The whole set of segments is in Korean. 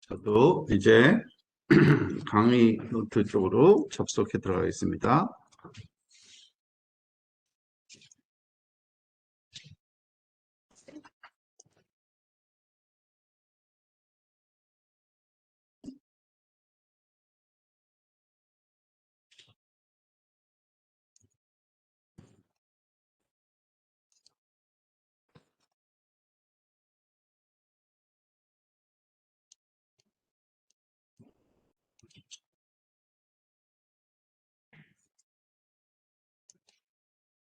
저도 이제 강의 노트 쪽으로 접속해 들어가겠습니다.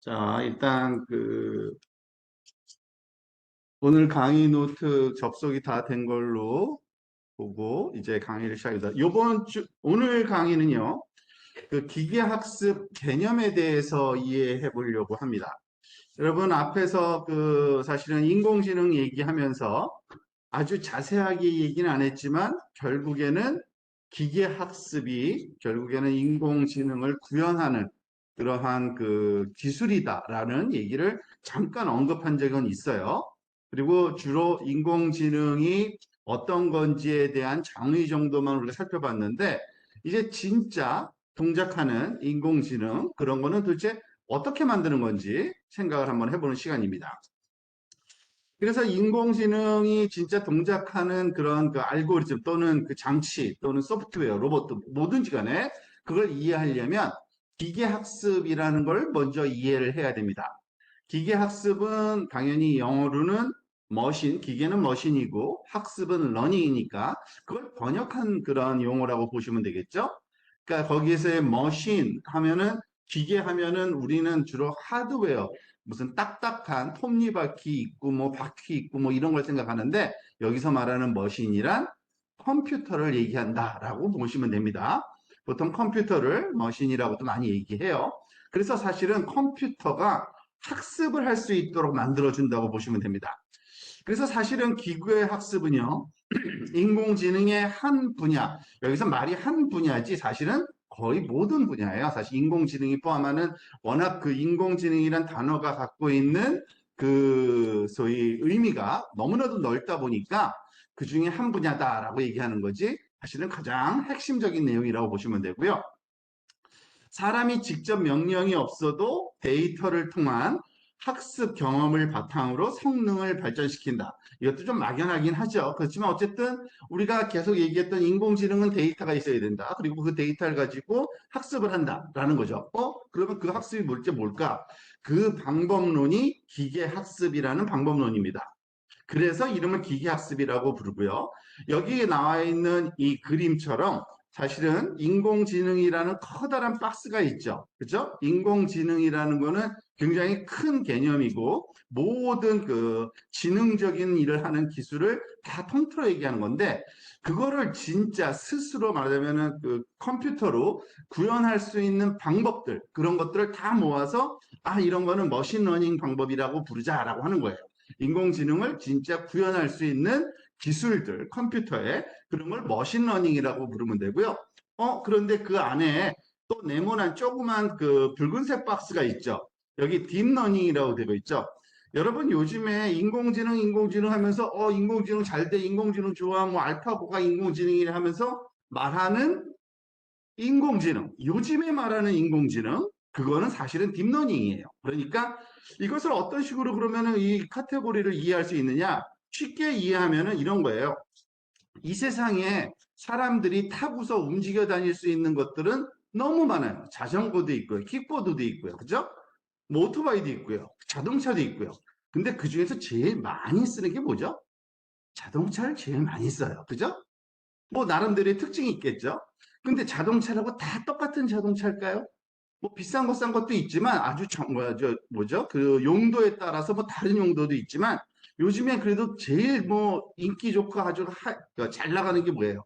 자, 일단 오늘 강의 노트 접속이 다 된 걸로 보고 이제 강의를 시작합니다. 오늘 강의는요, 기계학습 개념에 대해서 이해해 보려고 합니다. 여러분 앞에서 사실은 인공지능 얘기하면서 아주 자세하게 얘기는 안 했지만 결국에는 결국에는 인공지능을 구현하는 그러한 기술이다라는 얘기를 잠깐 언급한 적은 있어요. 그리고 주로 인공지능이 어떤 건지에 대한 장의 정도만 우리가 살펴봤는데 이제 진짜 동작하는 인공지능 그런 거는 도대체 어떻게 만드는 건지 생각을 한번 해보는 시간입니다. 그래서 인공지능이 진짜 동작하는 그런 알고리즘 또는 장치 또는 소프트웨어, 로봇 뭐든지 간에 그걸 이해하려면 기계학습이라는 걸 먼저 이해를 해야 됩니다. 기계학습은 당연히 영어로는 기계는 머신이고 학습은 러닝이니까 그걸 번역한 그런 용어라고 보시면 되겠죠. 그러니까 거기에서의 머신 하면은 기계 하면은 우리는 주로 하드웨어 무슨 딱딱한 톱니바퀴 있고 뭐 바퀴 있고 뭐 이런 걸 생각하는데 여기서 말하는 머신이란 컴퓨터를 얘기한다라고 보시면 됩니다. 보통 컴퓨터를 머신이라고도 많이 얘기해요. 그래서 사실은 컴퓨터가 학습을 할 수 있도록 만들어준다고 보시면 됩니다. 그래서 사실은 기구의 학습은요, 인공지능의 한 분야, 여기서 말이 한 분야지 사실은 거의 모든 분야예요. 사실 인공지능이 포함하는 워낙 인공지능이란 단어가 갖고 있는 소위 의미가 너무나도 넓다 보니까 그 중에 한 분야다라고 얘기하는 거지 사실은 가장 핵심적인 내용이라고 보시면 되고요. 사람이 직접 명령이 없어도 데이터를 통한 학습 경험을 바탕으로 성능을 발전시킨다. 이것도 좀 막연하긴 하죠. 그렇지만 어쨌든 우리가 계속 얘기했던 인공지능은 데이터가 있어야 된다. 그리고 그 데이터를 가지고 학습을 한다라는 거죠. 그러면 그 학습이 뭘까? 그 방법론이 기계학습이라는 방법론입니다. 그래서 이름을 기계학습이라고 부르고요. 여기에 나와 있는 이 그림처럼 사실은 인공지능이라는 커다란 박스가 있죠. 그죠? 인공지능이라는 거는 굉장히 큰 개념이고 모든 지능적인 일을 하는 기술을 다 통틀어 얘기하는 건데 그거를 진짜 스스로 말하자면은 컴퓨터로 구현할 수 있는 방법들 그런 것들을 다 모아서 이런 거는 머신러닝 방법이라고 부르자라고 하는 거예요. 인공지능을 진짜 구현할 수 있는 기술들, 컴퓨터에 그런 걸 머신러닝이라고 부르면 되고요. 그런데 그 안에 또 네모난 조그만 붉은색 박스가 있죠. 여기 딥러닝이라고 되어 있죠. 여러분 요즘에 인공지능 하면서 인공지능 잘 돼, 인공지능 좋아, 뭐 알파고가 인공지능이라 하면서 말하는 인공지능, 요즘에 말하는 인공지능, 그거는 사실은 딥러닝이에요. 그러니까 이것을 어떤 식으로 그러면은 이 카테고리를 이해할 수 있느냐? 쉽게 이해하면은 이런 거예요. 이 세상에 사람들이 타고서 움직여 다닐 수 있는 것들은 너무 많아요. 자전거도 있고요. 킥보드도 있고요. 그죠? 뭐 오토바이도 있고요. 자동차도 있고요. 근데 그 중에서 제일 많이 쓰는 게 뭐죠? 자동차를 제일 많이 써요. 그죠? 뭐 나름대로의 특징이 있겠죠. 근데 자동차라고 다 똑같은 자동차일까요? 뭐 비싼 거 싼 것도 있지만 아주 뭐죠? 그 용도에 따라서 뭐 다른 용도도 있지만 요즘에 그래도 제일 뭐 인기 좋고 아주 잘 나가는 게 뭐예요?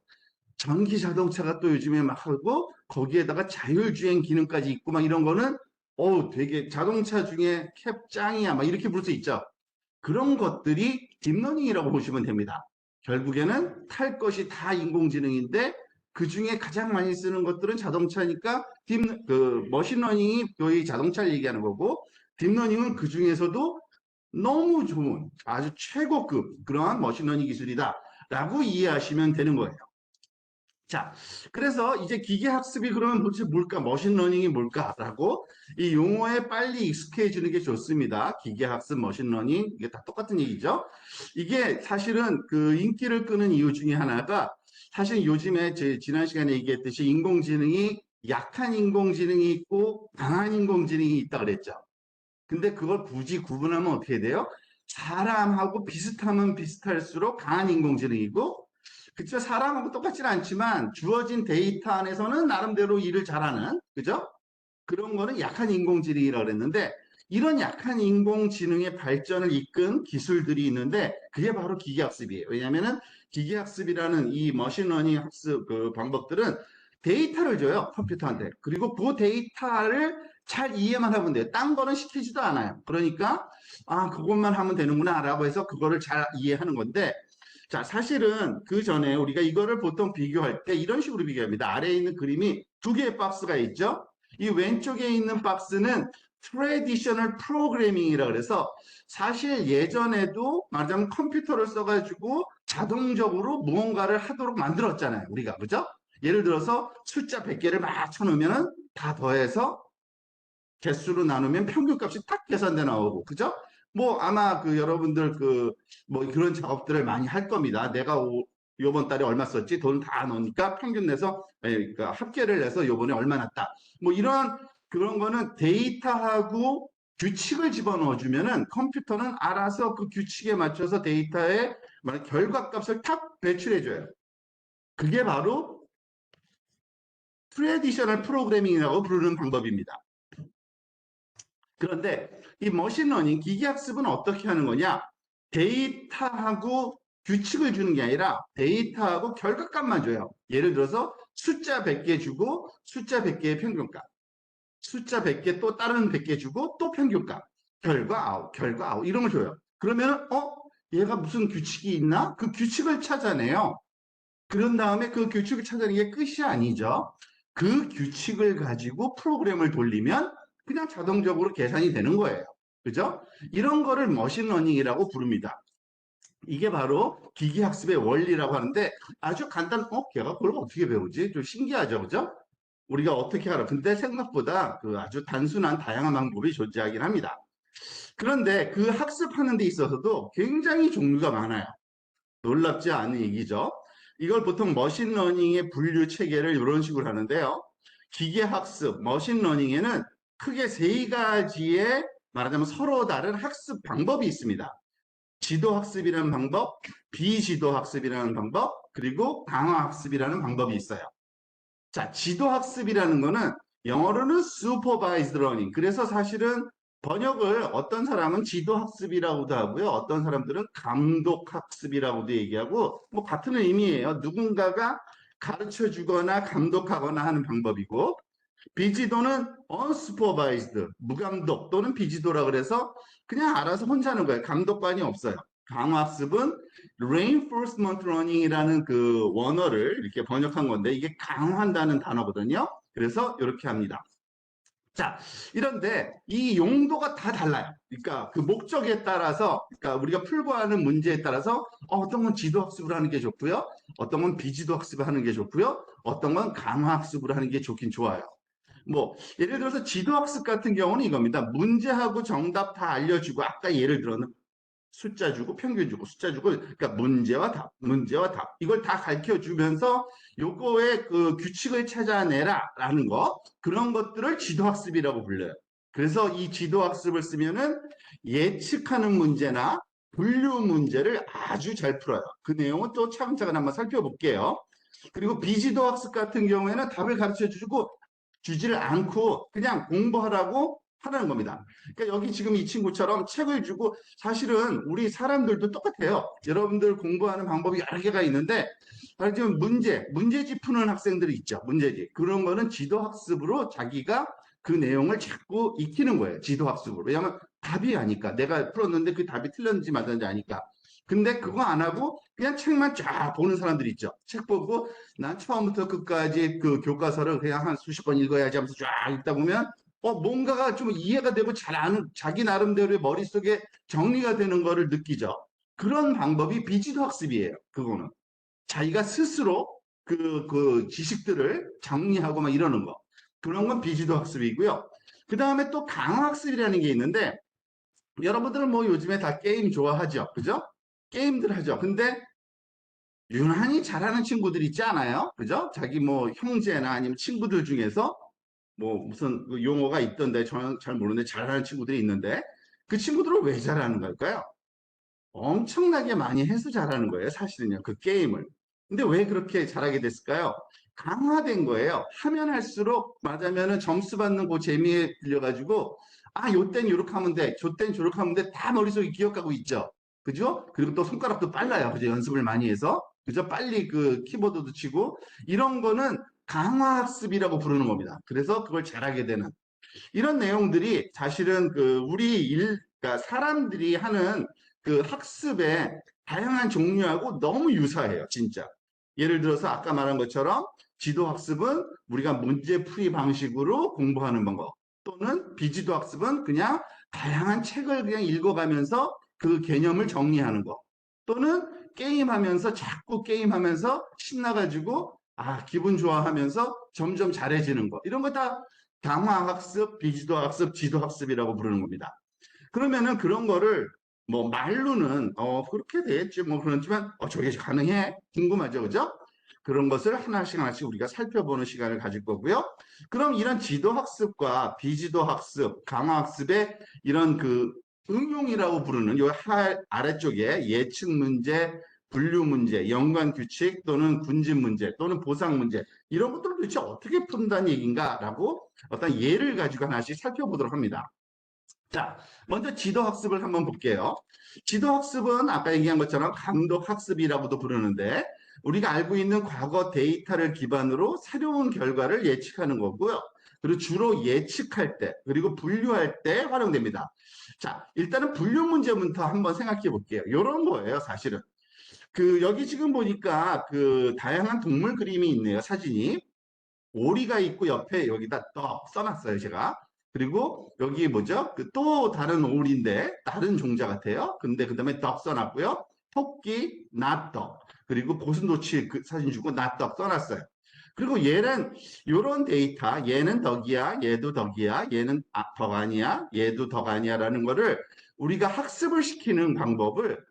전기 자동차가 또 요즘에 막 하고 거기에다가 자율주행 기능까지 있고 막 이런 거는 되게 자동차 중에 캡 짱이야 막 이렇게 부를 수 있죠. 그런 것들이 딥러닝이라고 보시면 됩니다. 결국에는 탈 것이 다 인공지능인데 그 중에 가장 많이 쓰는 것들은 자동차니까 머신러닝이 거의 자동차를 얘기하는 거고 딥러닝은 그 중에서도 너무 좋은 아주 최고급 그러한 머신러닝 기술이다 라고 이해하시면 되는 거예요. 자, 그래서 이제 기계학습이 그러면 도대체 뭘까? 머신러닝이 뭘까라고 이 용어에 빨리 익숙해지는 게 좋습니다. 기계학습, 머신러닝, 이게 다 똑같은 얘기죠. 이게 사실은 그 인기를 끄는 이유 중에 하나가 사실 요즘에 제 지난 시간에 얘기했듯이 인공지능이 약한 인공지능이 있고 강한 인공지능이 있다 그랬죠. 근데 그걸 굳이 구분하면 어떻게 돼요? 사람하고 비슷하면 비슷할수록 강한 인공지능이고, 그쵸? 사람하고 똑같지는 않지만 주어진 데이터 안에서는 나름대로 일을 잘하는, 그죠? 그런 거는 약한 인공지능이라고 그랬는데, 이런 약한 인공지능의 발전을 이끈 기술들이 있는데, 그게 바로 기계학습이에요. 왜냐하면은 기계학습이라는 이 머신러닝 학습 그 방법들은 데이터를 줘요, 컴퓨터한테. 그리고 그 데이터를 잘 이해만 하면 돼요. 딴 거는 시키지도 않아요. 그러니까, 아, 그것만 하면 되는구나, 라고 해서 그거를 잘 이해하는 건데, 자, 사실은 그 전에 우리가 이거를 보통 비교할 때 이런 식으로 비교합니다. 아래에 있는 그림이 두 개의 박스가 있죠? 이 왼쪽에 있는 박스는 트레디셔널 프로그래밍이라 그래서 사실 예전에도 말하자면 컴퓨터를 써가지고 자동적으로 무언가를 하도록 만들었잖아요. 우리가, 그죠? 예를 들어서 숫자 100개를 막 쳐놓으면 다 더해서 개수로 나누면 평균값이 딱 계산돼 나오고, 그죠? 뭐 아마 그 여러분들 그 뭐 그런 작업들을 많이 할 겁니다. 내가 요번 달에 얼마 썼지? 돈 다 넣으니까 평균 내서 그러니까 합계를 내서 요번에 얼마 났다. 뭐 이런 그런 거는 데이터하고 규칙을 집어넣어 주면은 컴퓨터는 알아서 그 규칙에 맞춰서 데이터의 결과값을 탁 배출해 줘요. 그게 바로 트레디셔널 프로그래밍이라고 부르는 방법입니다. 그런데 이 머신러닝 기계학습은 어떻게 하는 거냐? 데이터하고 규칙을 주는 게 아니라 데이터하고 결과값만 줘요. 예를 들어서 숫자 100개 주고 숫자 100개의 평균값. 숫자 100개 또 다른 100개 주고 또 평균값. 결과 아웃, 결과 아웃 이런 걸 줘요. 그러면 얘가 무슨 규칙이 있나? 그 규칙을 찾아내요. 그런 다음에 그 규칙을 찾아내는 게 끝이 아니죠. 그 규칙을 가지고 프로그램을 돌리면 그냥 자동적으로 계산이 되는 거예요. 그죠? 이런 거를 머신러닝이라고 부릅니다. 이게 바로 기계학습의 원리라고 하는데 아주 걔가 그걸 어떻게 배우지? 좀 신기하죠. 그죠? 우리가 어떻게 알아? 근데 생각보다 그 아주 단순한 다양한 방법이 존재하긴 합니다. 그런데 그 학습하는 데 있어서도 굉장히 종류가 많아요. 놀랍지 않은 얘기죠. 이걸 보통 머신러닝의 분류 체계를 이런 식으로 하는데요. 기계학습, 머신러닝에는 크게 세 가지의 말하자면 서로 다른 학습 방법이 있습니다. 지도학습이라는 방법, 비지도학습이라는 방법, 그리고 강화학습이라는 방법이 있어요. 자, 지도학습이라는 거는 영어로는 supervised learning. 그래서 사실은 번역을 어떤 사람은 지도학습이라고도 하고요. 어떤 사람들은 감독학습이라고도 얘기하고 뭐 같은 의미예요. 누군가가 가르쳐 주거나 감독하거나 하는 방법이고 비지도는 unsupervised, 무감독 또는 비지도라 그래서 그냥 알아서 혼자 하는 거예요. 감독관이 없어요. 강화학습은 reinforcement learning이라는 그 원어를 이렇게 번역한 건데 이게 강화한다는 단어거든요. 그래서 이렇게 합니다. 자, 이런데 이 용도가 다 달라요. 그러니까 그 목적에 따라서, 그러니까 우리가 풀고 하는 문제에 따라서 어떤 건 지도학습을 하는 게 좋고요. 어떤 건 비지도학습을 하는 게 좋고요. 어떤 건 강화학습을 하는 게 좋긴 좋아요. 뭐 예를 들어서 지도학습 같은 경우는 이겁니다. 문제하고 정답 다 알려주고 아까 예를 들어는 숫자 주고 평균 주고 숫자 주고 그러니까 문제와 답 이걸 다 가르쳐 주면서 요거의 그 규칙을 찾아내라라는 거 그런 것들을 지도학습이라고 불러요. 그래서 이 지도학습을 쓰면은 예측하는 문제나 분류 문제를 아주 잘 풀어요. 그 내용은 또 차근차근 한번 살펴볼게요. 그리고 비지도학습 같은 경우에는 답을 가르쳐 주고 주지를 않고 그냥 공부하라고 하라는 겁니다. 그러니까 여기 지금 이 친구처럼 책을 주고 사실은 우리 사람들도 똑같아요. 여러분들 공부하는 방법이 여러 개가 있는데 지금 문제집 푸는 학생들이 있죠. 문제집. 그런 거는 지도학습으로 자기가 그 내용을 자꾸 익히는 거예요. 지도학습으로. 왜냐하면 답이 아니까. 내가 풀었는데 그 답이 틀렸는지 맞았는지 아니까. 근데 그거 안 하고 그냥 책만 쫙 보는 사람들 있죠. 책 보고 난 처음부터 끝까지 그 교과서를 그냥 한 수십 번 읽어야지 하면서 쫙 읽다 보면 뭔가가 좀 이해가 되고 잘 아는 자기 나름대로의 머릿속에 정리가 되는 거를 느끼죠. 그런 방법이 비지도 학습이에요. 그거는. 자기가 스스로 그 지식들을 정리하고 막 이러는 거. 그런 건 비지도 학습이고요. 그 다음에 또 강화 학습이라는 게 있는데, 여러분들은 뭐 요즘에 다 게임 좋아하죠. 그죠? 게임들 하죠. 근데 유난히 잘하는 친구들 있지 않아요? 그죠? 자기 뭐 형제나 아니면 친구들 중에서 뭐 무슨 그 용어가 있던데 저는 잘 모르는데 잘하는 친구들이 있는데 그 친구들은 왜 잘하는 걸까요? 엄청나게 많이 해서 잘하는 거예요, 사실은요, 그 게임을. 근데 왜 그렇게 잘하게 됐을까요? 강화된 거예요. 하면 할수록 말하자면은 점수 받는 그 재미에 들려가지고, 아, 요땐 요렇게 하면 돼, 저땐 저렇게 하면 돼, 다 머릿속에 기억하고 있죠. 그죠? 그리고 또 손가락도 빨라요. 그죠? 연습을 많이 해서. 그죠? 빨리 그 키보드도 치고, 이런 거는 강화학습이라고 부르는 겁니다. 그래서 그걸 잘하게 되는. 이런 내용들이 사실은 그 그러니까 사람들이 하는 그 학습의 다양한 종류하고 너무 유사해요, 진짜. 예를 들어서 아까 말한 것처럼 지도 학습은 우리가 문제풀이 방식으로 공부하는 방법, 또는 비지도 학습은 그냥 다양한 책을 그냥 읽어가면서 그 개념을 정리하는 거, 또는 게임하면서 자꾸 게임하면서 신나가지고 아 기분 좋아하면서 점점 잘해지는 거, 이런 거다 강화학습, 비지도학습, 지도학습이라고 부르는 겁니다. 그러면은 그런 거를 뭐 말로는 그렇게 되겠지 뭐 그렇지만 저게 가능해? 궁금하죠, 그죠? 그런 것을 하나씩 하나씩 우리가 살펴보는 시간을 가질 거고요. 그럼 이런 지도학습과 비지도학습, 강화학습의 이런 그 응용이라고 부르는 요 아래쪽에 예측 문제, 분류 문제, 연관 규칙 또는 군집 문제 또는 보상 문제, 이런 것들을 도대체 어떻게 푼다는 얘기인가라고 어떤 예를 가지고 하나씩 살펴보도록 합니다. 자, 먼저 지도학습을 한번 볼게요. 지도학습은 아까 얘기한 것처럼 감독학습이라고도 부르는데, 우리가 알고 있는 과거 데이터를 기반으로 새로운 결과를 예측하는 거고요. 그리고 주로 예측할 때, 그리고 분류할 때 활용됩니다. 자, 일단은 분류 문제부터 한번 생각해 볼게요. 이런 거예요, 사실은. 여기 지금 보니까 그 다양한 동물 그림이 있네요, 사진이. 오리가 있고 옆에 여기다 떡 써놨어요, 제가. 그리고 여기 뭐죠? 또 다른 오리인데 다른 종자 같아요. 근데 그다음에 떡 써놨고요. 토끼, 나떡, 그리고 고슴도치 그 사진 주고 나떡 써놨어요. 그리고 얘는 이런 데이터, 얘는 덕이야, 얘도 덕이야, 얘는 덕 아니야, 얘도 덕 아니야라는 거를 우리가 학습을 시키는 방법을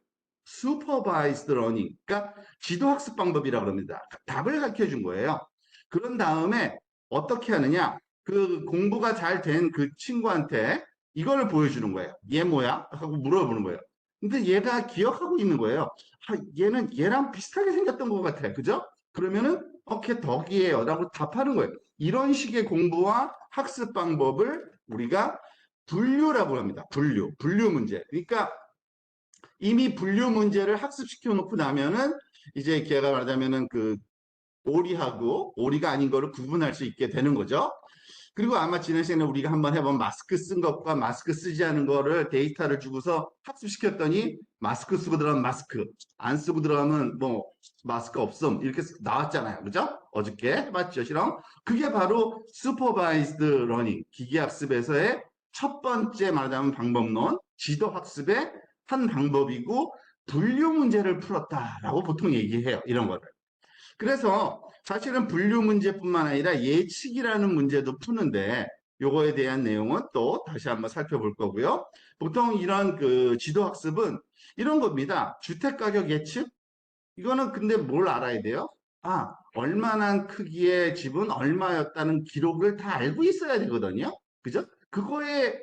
슈퍼바이스드 러닝, 그러니까 지도학습 방법이라고 합니다. 답을 가르쳐 준 거예요. 그런 다음에 어떻게 하느냐? 그 공부가 잘 된 그 친구한테 이걸 보여주는 거예요. 얘 뭐야? 하고 물어보는 거예요. 근데 얘가 기억하고 있는 거예요. 아, 얘는 얘랑 비슷하게 생겼던 것 같아. 그죠? 그러면은 걔 덕이에요. 라고 답하는 거예요. 이런 식의 공부와 학습 방법을 우리가 분류라고 합니다. 분류 문제. 그러니까 이미 분류 문제를 학습시켜 놓고 나면은 이제 걔가 말하자면은 그 오리하고 오리가 아닌 거를 구분할 수 있게 되는 거죠. 그리고 아마 지난 시간에 우리가 한번 해본 마스크 쓴 것과 마스크 쓰지 않은 거를 데이터를 주고서 학습시켰더니 마스크 쓰고 들어가면 마스크, 안 쓰고 들어가면 뭐 마스크 없음 이렇게 나왔잖아요. 그죠? 어저께 해봤죠, 실험? 그게 바로 슈퍼바이즈드 러닝, 기계학습에서의 첫 번째 말하자면 방법론, 지도학습의 한 방법이고 분류 문제를 풀었다라고 보통 얘기해요. 이런 거를. 그래서 사실은 분류 문제뿐만 아니라 예측이라는 문제도 푸는데 요거에 대한 내용은 또 다시 한번 살펴볼 거고요. 보통 이런 그 지도 학습은 이런 겁니다. 주택 가격 예측? 이거는 근데 뭘 알아야 돼요? 아, 얼마나 크기의 집은 얼마였다는 기록을 다 알고 있어야 되거든요. 그죠? 그거에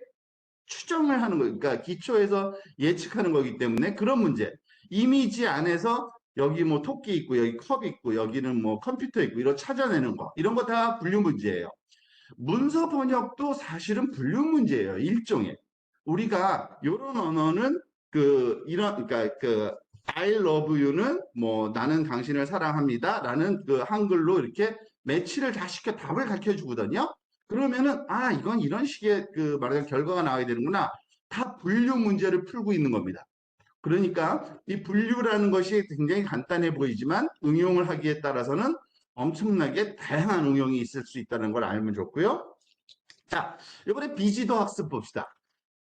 추정을 하는 거예요. 그러니까 기초에서 예측하는 거기 때문에 그런 문제. 이미지 안에서 여기 뭐 토끼 있고 여기 컵 있고 여기는 뭐 컴퓨터 있고 이런 찾아내는 거. 이런 거 다 분류 문제예요. 문서 번역도 사실은 분류 문제예요. 일종의. 우리가 이런 언어는 그러니까 그 I love you는 뭐 나는 당신을 사랑합니다라는 그 한글로 이렇게 매치를 다 시켜 답을 가르쳐 주거든요. 그러면은 아 이건 이런 식의 그 말하자면 결과가 나와야 되는구나. 다 분류 문제를 풀고 있는 겁니다. 그러니까 이 분류라는 것이 굉장히 간단해 보이지만 응용을 하기에 따라서는 엄청나게 다양한 응용이 있을 수 있다는 걸 알면 좋고요. 자, 이번에 비지도 학습 봅시다.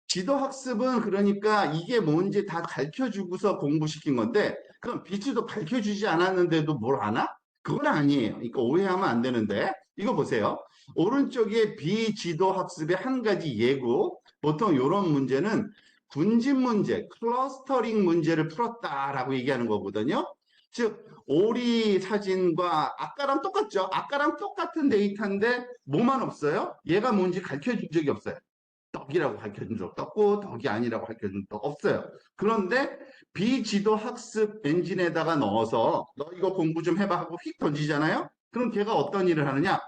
지도학습은 그러니까 이게 뭔지 다 가르쳐주고서 공부시킨 건데, 그럼 비치도 가르쳐주지 않았는데도 뭘 아나? 그건 아니에요. 그러니까 오해하면 안 되는데, 이거 보세요. 오른쪽에 비지도학습의 한 가지 예고, 보통 이런 문제는 군집 문제, 클러스터링 문제를 풀었다라고 얘기하는 거거든요. 즉, 오리 사진과 아까랑 똑같죠? 아까랑 똑같은 데이터인데 뭐만 없어요? 얘가 뭔지 가르쳐 준 적이 없어요. 떡이라고 밝혀준 적도 없고 떡이 아니라고 밝혀준 적도 없어요. 그런데 비지도 학습 엔진에다가 넣어서 너 이거 공부 좀 해봐 하고 휙 던지잖아요. 그럼 걔가 어떤 일을 하느냐?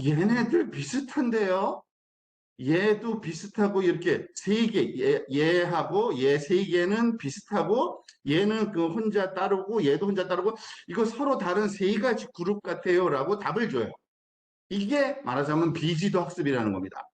얘네들 비슷한데요. 얘도 비슷하고 이렇게 세 개, 얘하고 얘 세 개는 비슷하고 얘는 그 혼자 따르고 얘도 혼자 따르고 이거 서로 다른 세 가지 그룹 같아요라고 답을 줘요. 이게 말하자면 비지도 학습이라는 겁니다.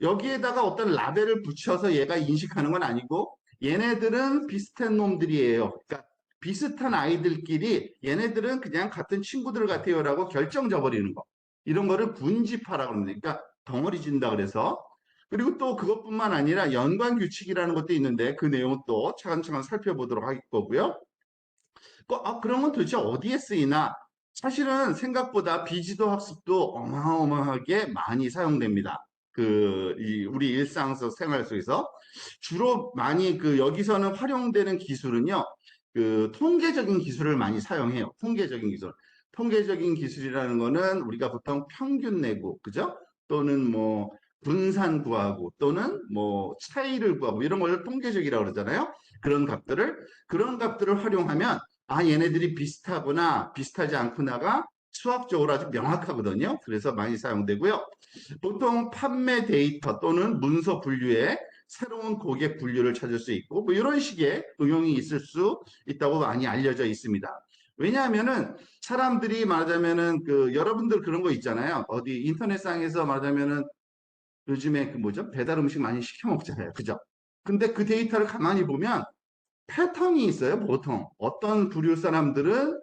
여기에다가 어떤 라벨을 붙여서 얘가 인식하는 건 아니고 얘네들은 비슷한 놈들이에요. 그러니까 비슷한 아이들끼리 얘네들은 그냥 같은 친구들 같아요라고 결정 져버리는 거. 이런 거를 분집하라고 합니다. 그러니까 덩어리 진다 그래서. 그리고 또 그것뿐만 아니라 연관 규칙이라는 것도 있는데 그 내용은 또 차근차근 살펴보도록 할 거고요. 그런 건 도대체 어디에 쓰이나? 사실은 생각보다 비지도 학습도 어마어마하게 많이 사용됩니다. 우리 일상 생활 속에서. 주로 많이 여기서는 활용되는 기술은요, 통계적인 기술을 많이 사용해요. 통계적인 기술. 통계적인 기술이라는 거는 우리가 보통 평균 내고, 그죠? 또는 뭐, 분산 구하고, 또는 뭐, 차이를 구하고, 이런 걸 통계적이라고 그러잖아요. 그런 값들을 활용하면 얘네들이 비슷하거나 비슷하지 않구나가 수학적으로 아주 명확하거든요. 그래서 많이 사용되고요. 보통 판매 데이터 또는 문서 분류에 새로운 고객 분류를 찾을 수 있고 뭐 이런 식의 응용이 있을 수 있다고 많이 알려져 있습니다. 왜냐하면은 사람들이 말하자면은 여러분들 그런 거 있잖아요. 어디 인터넷상에서 말하자면은 요즘에 뭐죠? 배달 음식 많이 시켜 먹잖아요. 그죠? 근데 그 데이터를 가만히 보면 패턴이 있어요, 보통. 어떤 부류 사람들은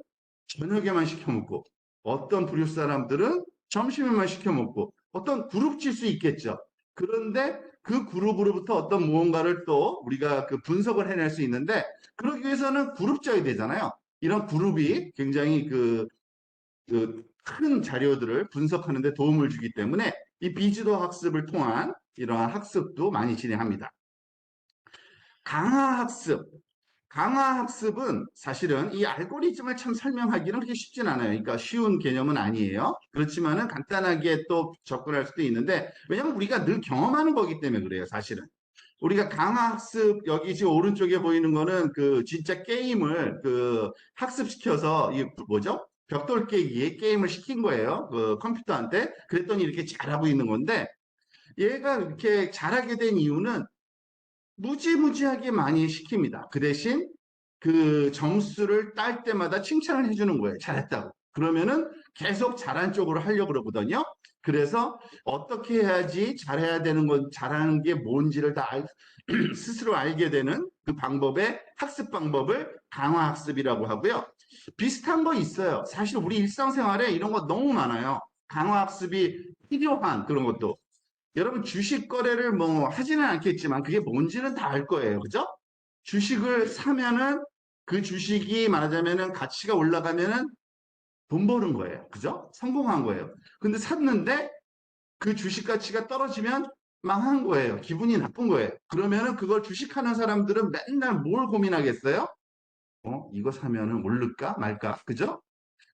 저녁에만 시켜 먹고, 어떤 부류 사람들은 점심에만 시켜 먹고, 어떤 그룹일 수 있겠죠. 그런데 그 그룹으로부터 어떤 무언가를 또 우리가 분석을 해낼 수 있는데, 그러기 위해서는 그룹 짜야 되잖아요. 이런 그룹이 굉장히 큰 자료들을 분석하는 데 도움을 주기 때문에 이 비지도 학습을 통한 이러한 학습도 많이 진행합니다. 강화학습. 강화학습은 사실은 이 알고리즘을 참 설명하기는 그렇게 쉽진 않아요. 그러니까 쉬운 개념은 아니에요. 그렇지만은 간단하게 또 접근할 수도 있는데, 왜냐면 우리가 늘 경험하는 거기 때문에 그래요, 사실은. 우리가 강화학습, 여기 지금 오른쪽에 보이는 거는 진짜 게임을 학습시켜서, 이 뭐죠? 벽돌 깨기에 게임을 시킨 거예요. 컴퓨터한테. 그랬더니 이렇게 잘하고 있는 건데, 얘가 이렇게 잘하게 된 이유는 무지무지하게 많이 시킵니다. 그 대신 그 점수를 딸 때마다 칭찬을 해주는 거예요. 잘했다고. 그러면은 계속 잘한 쪽으로 하려고 그러거든요. 그래서 어떻게 해야지 잘해야 되는 건, 잘하는 게 뭔지를 다 스스로 알게 되는 그 방법의 학습 방법을 강화학습이라고 하고요. 비슷한 거 있어요. 사실 우리 일상생활에 이런 거 너무 많아요. 강화학습이 필요한 그런 것도. 여러분 주식 거래를 뭐 하지는 않겠지만 그게 뭔지는 다 알 거예요. 그죠? 주식을 사면은 그 주식이 말하자면은 가치가 올라가면은 돈 버는 거예요. 그죠? 성공한 거예요. 근데 샀는데 그 주식 가치가 떨어지면 망한 거예요. 기분이 나쁜 거예요. 그러면은 그걸 주식하는 사람들은 맨날 뭘 고민하겠어요? 이거 사면은 오를까 말까? 그죠?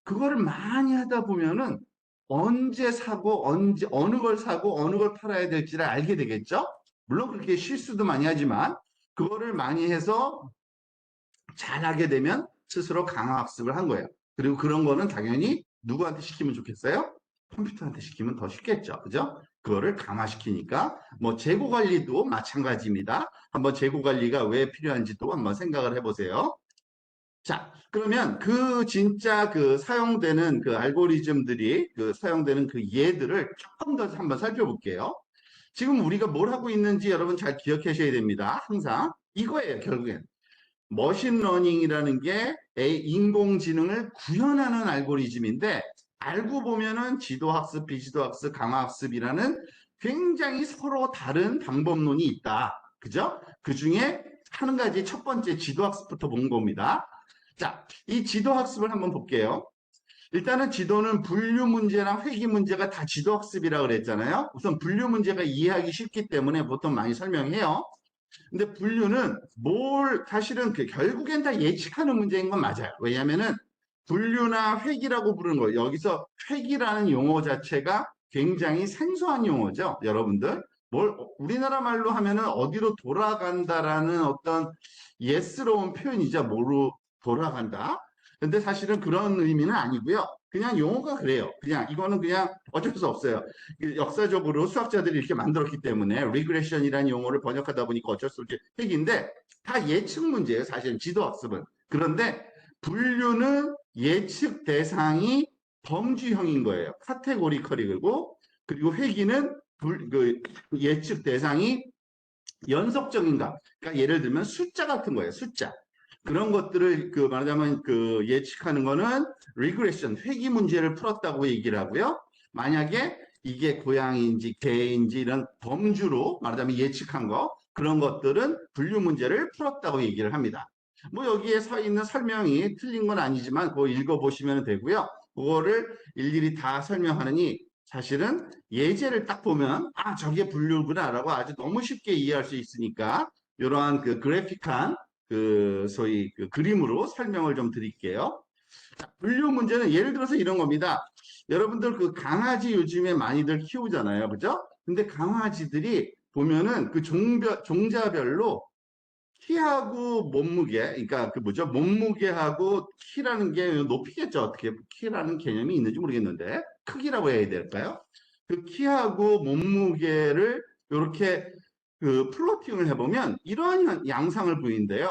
그거를 많이 하다 보면은 언제 사고 어느 걸 사고 어느 걸 팔아야 될지를 알게 되겠죠. 물론 그렇게 실수도 많이 하지만 그거를 많이 해서 잘하게 되면 스스로 강화 학습을 한 거예요. 그리고 그런 거는 당연히 누구한테 시키면 좋겠어요? 컴퓨터한테 시키면 더 쉽겠죠. 그죠? 그거를 강화시키니까 뭐 재고 관리도 마찬가지입니다. 한번 재고 관리가 왜 필요한지도 한번 생각을 해보세요. 자, 그러면 진짜 사용되는 알고리즘들이 사용되는 예들을 조금 더 한번 살펴볼게요. 지금 우리가 뭘 하고 있는지 여러분 잘 기억하셔야 됩니다. 항상 이거예요, 결국엔. 머신러닝이라는 게 인공지능을 구현하는 알고리즘인데 알고 보면은 지도학습, 비지도학습, 강화학습이라는 굉장히 서로 다른 방법론이 있다. 그죠? 그 중에 한 가지 첫 번째 지도학습부터 본 겁니다. 자, 이 지도학습을 한번 볼게요. 일단은 지도는 분류 문제랑 회귀 문제가 다 지도학습이라고 그랬잖아요. 우선 분류 문제가 이해하기 쉽기 때문에 보통 많이 설명해요. 근데 분류는 사실은 결국엔 다 예측하는 문제인 건 맞아요. 왜냐하면은 분류나 회귀라고 부르는 거예요. 여기서 회귀라는 용어 자체가 굉장히 생소한 용어죠. 여러분들. 우리나라 말로 하면은 어디로 돌아간다라는 어떤 예스러운 표현이죠. 뭐로 돌아간다. 근데 사실은 그런 의미는 아니고요. 그냥 용어가 그래요. 그냥 이거는 그냥 어쩔 수 없어요. 역사적으로 수학자들이 이렇게 만들었기 때문에 리그레션이라는 용어를 번역하다 보니까 어쩔 수 없이 핵인데 다 예측 문제예요. 사실은 지도학습은. 그런데 분류는 예측 대상이 범주형인 거예요. 카테고리컬이고 그리고 회귀는 예측 대상이 연속적인가. 그러니까 예를 들면 숫자 같은 거예요. 숫자. 그런 것들을 말하자면 예측하는 거는 리그레션, 회귀 문제를 풀었다고 얘기를 하고요. 만약에 이게 고양이인지 개인지 이런 범주로 말하자면 예측한 거 그런 것들은 분류 문제를 풀었다고 얘기를 합니다. 뭐 여기에 서 있는 설명이 틀린 건 아니지만 그거 읽어보시면 되고요. 그거를 일일이 다 설명하느니 사실은 예제를 딱 보면 아 저게 분류구나라고 아주 너무 쉽게 이해할 수 있으니까 이러한 그래픽한 소위 그림으로 설명을 좀 드릴게요. 자, 분류 문제는 예를 들어서 이런 겁니다. 여러분들 강아지 요즘에 많이들 키우잖아요. 그죠? 근데 강아지들이 보면은 종자별로 키하고 몸무게, 그러니까 뭐죠? 몸무게하고 키라는 게 높이겠죠. 어떻게 키라는 개념이 있는지 모르겠는데 크기라고 해야 될까요? 그 키하고 몸무게를 이렇게 플로팅을 해보면 이러한 양상을 보이는데요.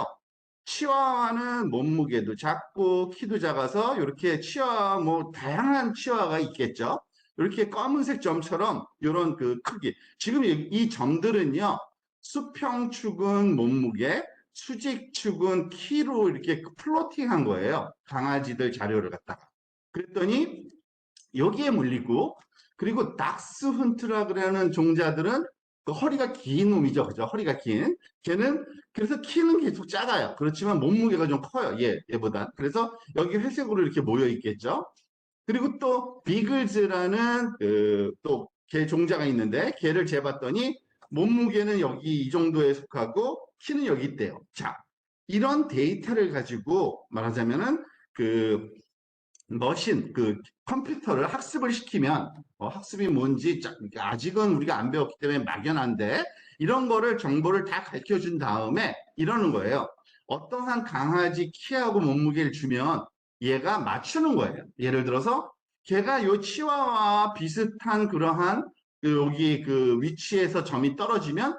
치와와는 몸무게도 작고 키도 작아서 이렇게 치와 뭐 다양한 치와가 있겠죠. 이렇게 검은색 점처럼 이런 크기. 지금 이 점들은요. 수평축은 몸무게, 수직축은 키로 이렇게 플로팅한 거예요. 강아지들 자료를 갖다가. 그랬더니 여기에 물리고 그리고 닥스훈트라 그러는 종자들은 허리가 긴 놈이죠. 그죠? 허리가 긴. 걔는 그래서 키는 계속 작아요. 그렇지만 몸무게가 좀 커요. 얘보다. 그래서 여기 회색으로 이렇게 모여 있겠죠. 그리고 또 비글즈라는 또 개 종자가 있는데 걔를 재봤더니 몸무게는 여기 이 정도에 속하고 키는 여기 있대요. 자, 이런 데이터를 가지고 말하자면은 머신, 컴퓨터를 학습을 시키면 학습이 뭔지 아직은 우리가 안 배웠기 때문에 막연한데 이런 거를 정보를 다 가르쳐 준 다음에 이러는 거예요. 어떠한 강아지 키하고 몸무게를 주면 얘가 맞추는 거예요. 예를 들어서 걔가 요 치와와 비슷한 그러한 여기 위치에서 점이 떨어지면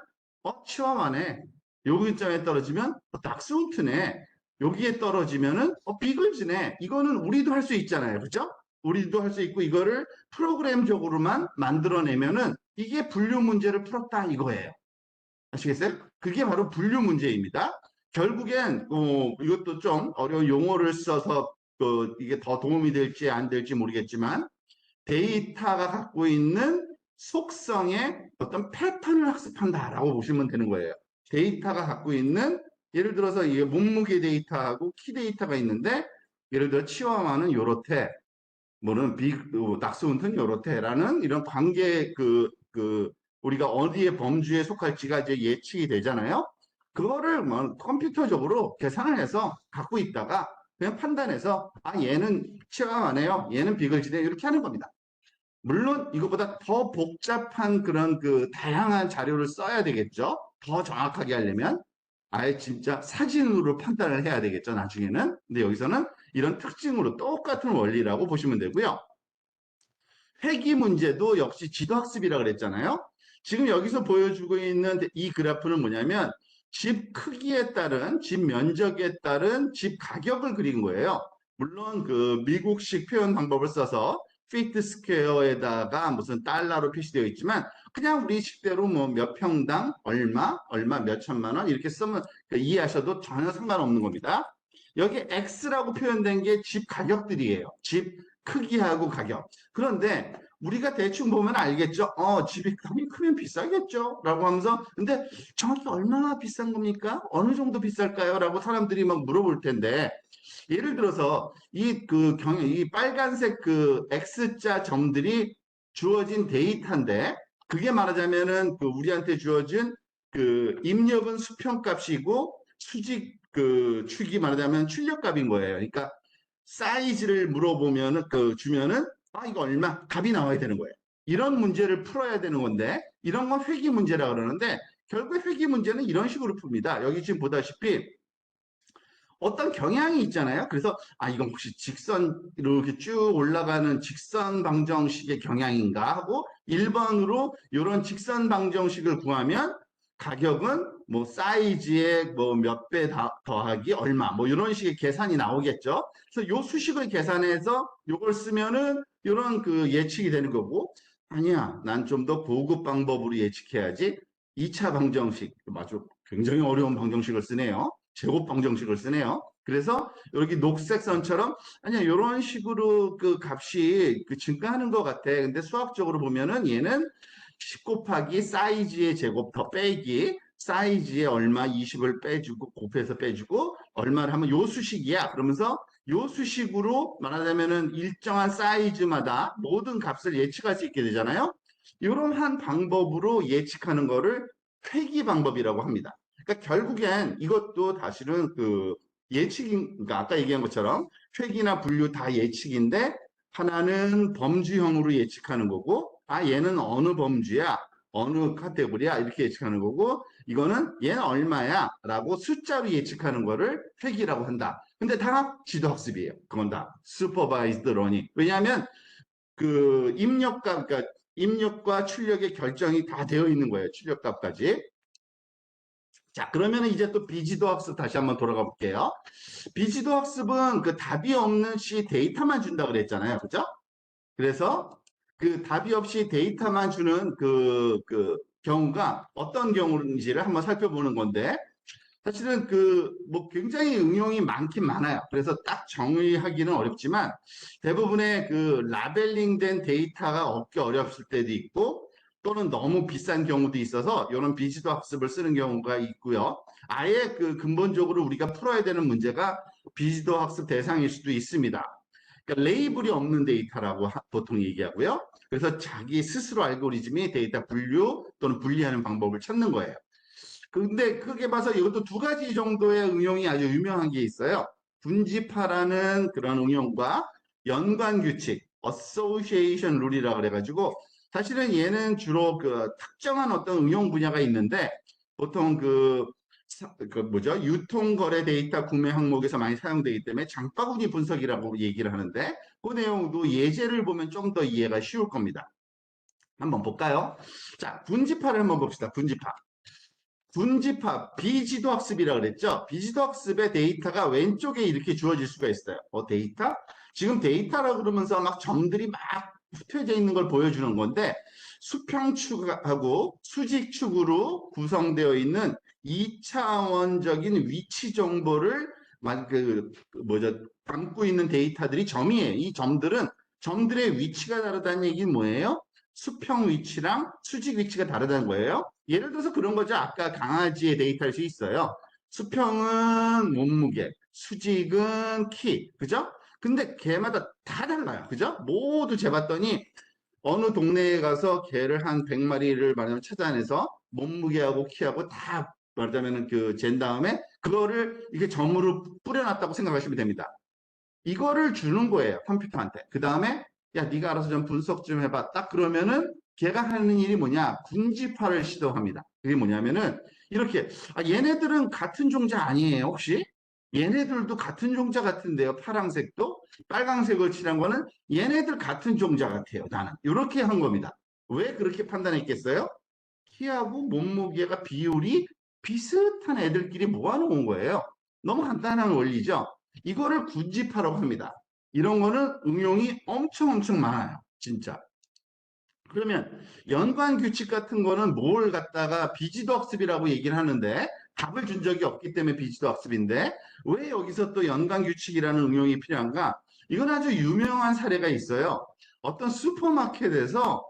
치와와네. 여기 점에 떨어지면 닥스훈트네. 여기에 떨어지면은 비글즈네. 이거는 우리도 할 수 있잖아요. 그죠? 우리도 할 수 있고 이거를 프로그램적으로만 만들어내면은 이게 분류 문제를 풀었다 이거예요. 아시겠어요? 그게 바로 분류 문제입니다. 결국엔 이것도 좀 어려운 용어를 써서 이게 더 도움이 될지 안 될지 모르겠지만 데이터가 갖고 있는 속성의 어떤 패턴을 학습한다라고 보시면 되는 거예요. 데이터가 갖고 있는 예를 들어서 이게 몸무게 데이터하고 키 데이터가 있는데 예를 들어 치와와는 요렇대 뭐는 닥스훈트는 요렇대라는 이런 관계 우리가 어디에 범주에 속할지가 이제 예측이 되잖아요. 그거를 뭐 컴퓨터적으로 계산을 해서 갖고 있다가 그냥 판단해서 아 얘는 치와와네요. 얘는 비글즈네 이렇게 하는 겁니다. 물론 이것보다 더 복잡한 그런 다양한 자료를 써야 되겠죠. 더 정확하게 하려면 아예 진짜 사진으로 판단을 해야 되겠죠. 나중에는. 근데 여기서는 이런 특징으로 똑같은 원리라고 보시면 되고요. 회귀 문제도 역시 지도학습이라고 그랬잖아요. 지금 여기서 보여주고 있는 이 그래프는 뭐냐면 집 크기에 따른 집 면적에 따른 집 가격을 그린 거예요. 물론 미국식 표현 방법을 써서 피트 스퀘어에다가 무슨 달러로 표시되어 있지만 그냥 우리 식대로 뭐 몇 평당 얼마 몇 천만 원 이렇게 쓰면 이해하셔도 전혀 상관없는 겁니다. 여기 X라고 표현된 게 집 가격들이에요. 집 크기하고 가격. 그런데 우리가 대충 보면 알겠죠? 집이 땅이 크면 비싸겠죠? 라고 하면서, 근데 정확히 얼마나 비싼 겁니까? 어느 정도 비쌀까요? 라고 사람들이 막 물어볼 텐데, 예를 들어서 이 빨간색 그 X자 점들이 주어진 데이터인데, 그게 말하자면은 그 우리한테 주어진 그 입력은 수평값이고 수직 그 축이 말하자면 출력값인 거예요. 그러니까 사이즈를 물어보면은 주면은 이거 얼마? 답이 나와야 되는 거예요. 이런 문제를 풀어야 되는 건데 이런 건 회귀 문제라 그러는데 결국 회귀 문제는 이런 식으로 풉니다. 여기 지금 보다시피 어떤 경향이 있잖아요. 그래서 이건 혹시 직선 이렇게 쭉 올라가는 직선 방정식의 경향인가 하고 1번으로 이런 직선 방정식을 구하면 가격은 뭐 사이즈에 뭐 몇 배 더하기 얼마 뭐 이런 식의 계산이 나오겠죠. 그래서 요 수식을 계산해서 요걸 쓰면은 이런 그 예측이 되는 거고 아니야 난 좀 더 고급 방법으로 예측해야지 2차 방정식 아주 굉장히 어려운 방정식을 쓰네요. 제곱 방정식을 쓰네요. 그래서 여기 녹색 선처럼 아니야 이런 식으로 그 값이 증가하는 것 같아. 근데 수학적으로 보면은 얘는 10 곱하기 사이즈의 제곱 더 빼기 사이즈에 얼마 20을 빼주고 곱해서 빼주고 얼마를 하면 요 수식이야. 그러면서 요 수식으로 말하자면은 일정한 사이즈마다 모든 값을 예측할 수 있게 되잖아요. 이러한 방법으로 예측하는 거를 회귀 방법이라고 합니다. 그러니까 결국엔 이것도 사실은 그 예측인, 그러니까 아까 얘기한 것처럼 회귀나 분류 다 예측인데 하나는 범주형으로 예측하는 거고, 얘는 어느 범주야, 어느 카테고리야 이렇게 예측하는 거고, 이거는 얘는 얼마야 라고 숫자로 예측하는 거를 회귀라고 한다. 근데 다 지도학습이에요. 그건 다 슈퍼바이즈드 러닝. 왜냐하면 그 입력값, 그러니까 입력과 출력의 결정이 다 되어 있는 거예요. 출력값까지. 자, 그러면 이제 또 비지도 학습 다시 한번 돌아가 볼게요. 비지도 학습은 그 답이 없는 시 데이터만 준다 그랬잖아요. 그죠? 그래서 그 답이 없이 데이터만 주는 그 경우가 어떤 경우인지를 한번 살펴보는 건데, 사실은 뭐 굉장히 응용이 많긴 많아요. 그래서 딱 정의하기는 어렵지만 대부분의 그 라벨링된 데이터가 얻기 어렵을 때도 있고 또는 너무 비싼 경우도 있어서 이런 비지도 학습을 쓰는 경우가 있고요. 아예 그 근본적으로 우리가 풀어야 되는 문제가 비지도 학습 대상일 수도 있습니다. 그러니까 레이블이 없는 데이터라고 보통 얘기하고요. 그래서 자기 스스로 알고리즘이 데이터 분류 또는 분리하는 방법을 찾는 거예요. 근데 크게 봐서 이것도 두 가지 정도의 응용이 아주 유명한 게 있어요. 분지파라는 그런 응용과 연관규칙, association 룰이라고 그래가지고 사실은 얘는 주로 그 특정한 어떤 응용 분야가 있는데 보통 그 뭐죠? 유통거래 데이터 구매 항목에서 많이 사용되기 때문에 장바구니 분석이라고 얘기를 하는데 그 내용도 예제를 보면 좀 더 이해가 쉬울 겁니다. 한번 볼까요? 자, 분지파를 한번 봅시다. 분지파. 분지파, 비지도 학습이라고 그랬죠? 비지도 학습의 데이터가 왼쪽에 이렇게 주어질 수가 있어요. 데이터? 지금 데이터라고 그러면서 막 점들이 막 흩어져 있는 걸 보여주는 건데 수평축하고 수직축으로 구성되어 있는 2차원적인 위치 정보를 뭐죠? 담고 있는 데이터들이 점이에요. 이 점들은 점들의 위치가 다르다는 얘기는 뭐예요? 수평 위치랑 수직 위치가 다르다는 거예요. 예를 들어서 그런 거죠. 아까 강아지의 데이터일 수 있어요. 수평은 몸무게, 수직은 키, 그죠? 근데 개마다 다 달라요. 그죠? 모두 재봤더니 어느 동네에 가서 개를 한 100마리를 말하자면 찾아내서 몸무게하고 키하고 다 말하자면 잰 다음에 그거를 이게 점으로 뿌려놨다고 생각하시면 됩니다. 이거를 주는 거예요. 컴퓨터한테. 그 다음에 야 네가 알아서 좀 분석 좀 해봐. 딱 그러면은 걔가 하는 일이 뭐냐? 분지파를 시도합니다. 그게 뭐냐면은 이렇게 얘네들은 같은 종자 아니에요 혹시? 얘네들도 같은 종자 같은데요. 파랑색도 빨강색을 칠한 거는 얘네들 같은 종자 같아요. 나는 이렇게 한 겁니다. 왜 그렇게 판단했겠어요? 키하고 몸무게가 비율이 비슷한 애들끼리 모아놓은 거예요. 너무 간단한 원리죠. 이거를 군집하라고 합니다. 이런 거는 응용이 엄청 많아요. 진짜. 그러면 연관 규칙 같은 거는 뭘 갖다가 비지도 학습이라고 얘기를 하는데 답을 준 적이 없기 때문에 비지도 학습인데 왜 여기서 또 연관 규칙이라는 응용이 필요한가? 이건 아주 유명한 사례가 있어요. 어떤 슈퍼마켓에서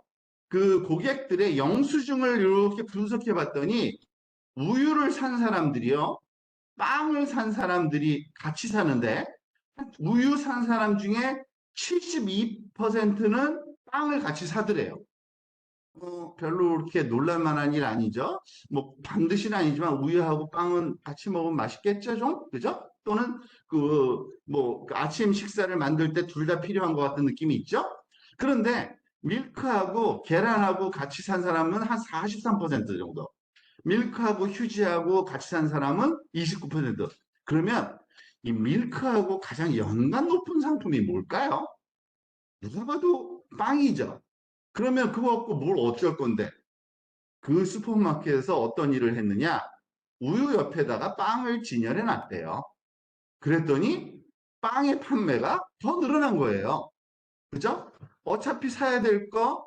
그 고객들의 영수증을 이렇게 분석해 봤더니 우유를 산 사람들이요, 빵을 산 사람들이 같이 사는데 우유 산 사람 중에 72%는 빵을 같이 사더래요. 별로 그렇게 놀랄 만한 일 아니죠? 뭐 반드시는 아니지만 우유하고 빵은 같이 먹으면 맛있겠죠, 좀? 그죠? 또는 그 아침 식사를 만들 때 둘 다 필요한 것 같은 느낌이 있죠? 그런데 밀크하고 계란하고 같이 산 사람은 한 43% 정도. 밀크하고 휴지하고 같이 산 사람은 29%. 그러면 이 밀크하고 가장 연관 높은 상품이 뭘까요? 누가 봐도 빵이죠. 그러면 그거 갖고 뭘 어쩔 건데? 그 슈퍼마켓에서 어떤 일을 했느냐? 우유 옆에다가 빵을 진열해 놨대요. 그랬더니 빵의 판매가 더 늘어난 거예요. 그죠? 어차피 사야 될 거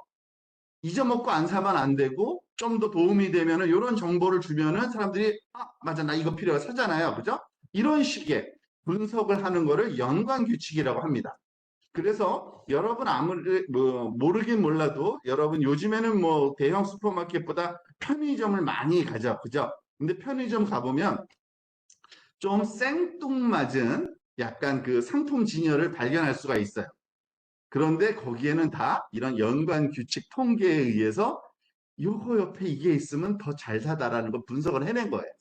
잊어먹고 안 사면 안 되고 좀 더 도움이 되면은 이런 정보를 주면은 사람들이 맞아 나 이거 필요해 사잖아요. 그죠? 이런 식의 분석을 하는 거를 연관 규칙이라고 합니다. 그래서 여러분 아무리 뭐 모르긴 몰라도 여러분 요즘에는 뭐 대형 슈퍼마켓보다 편의점을 많이 가죠. 그죠? 근데 편의점 가보면 좀 생뚱맞은 약간 그 상품 진열을 발견할 수가 있어요. 그런데 거기에는 다 이런 연관 규칙 통계에 의해서 요거 옆에 이게 있으면 더 잘 사다라는 걸 분석을 해낸 거예요.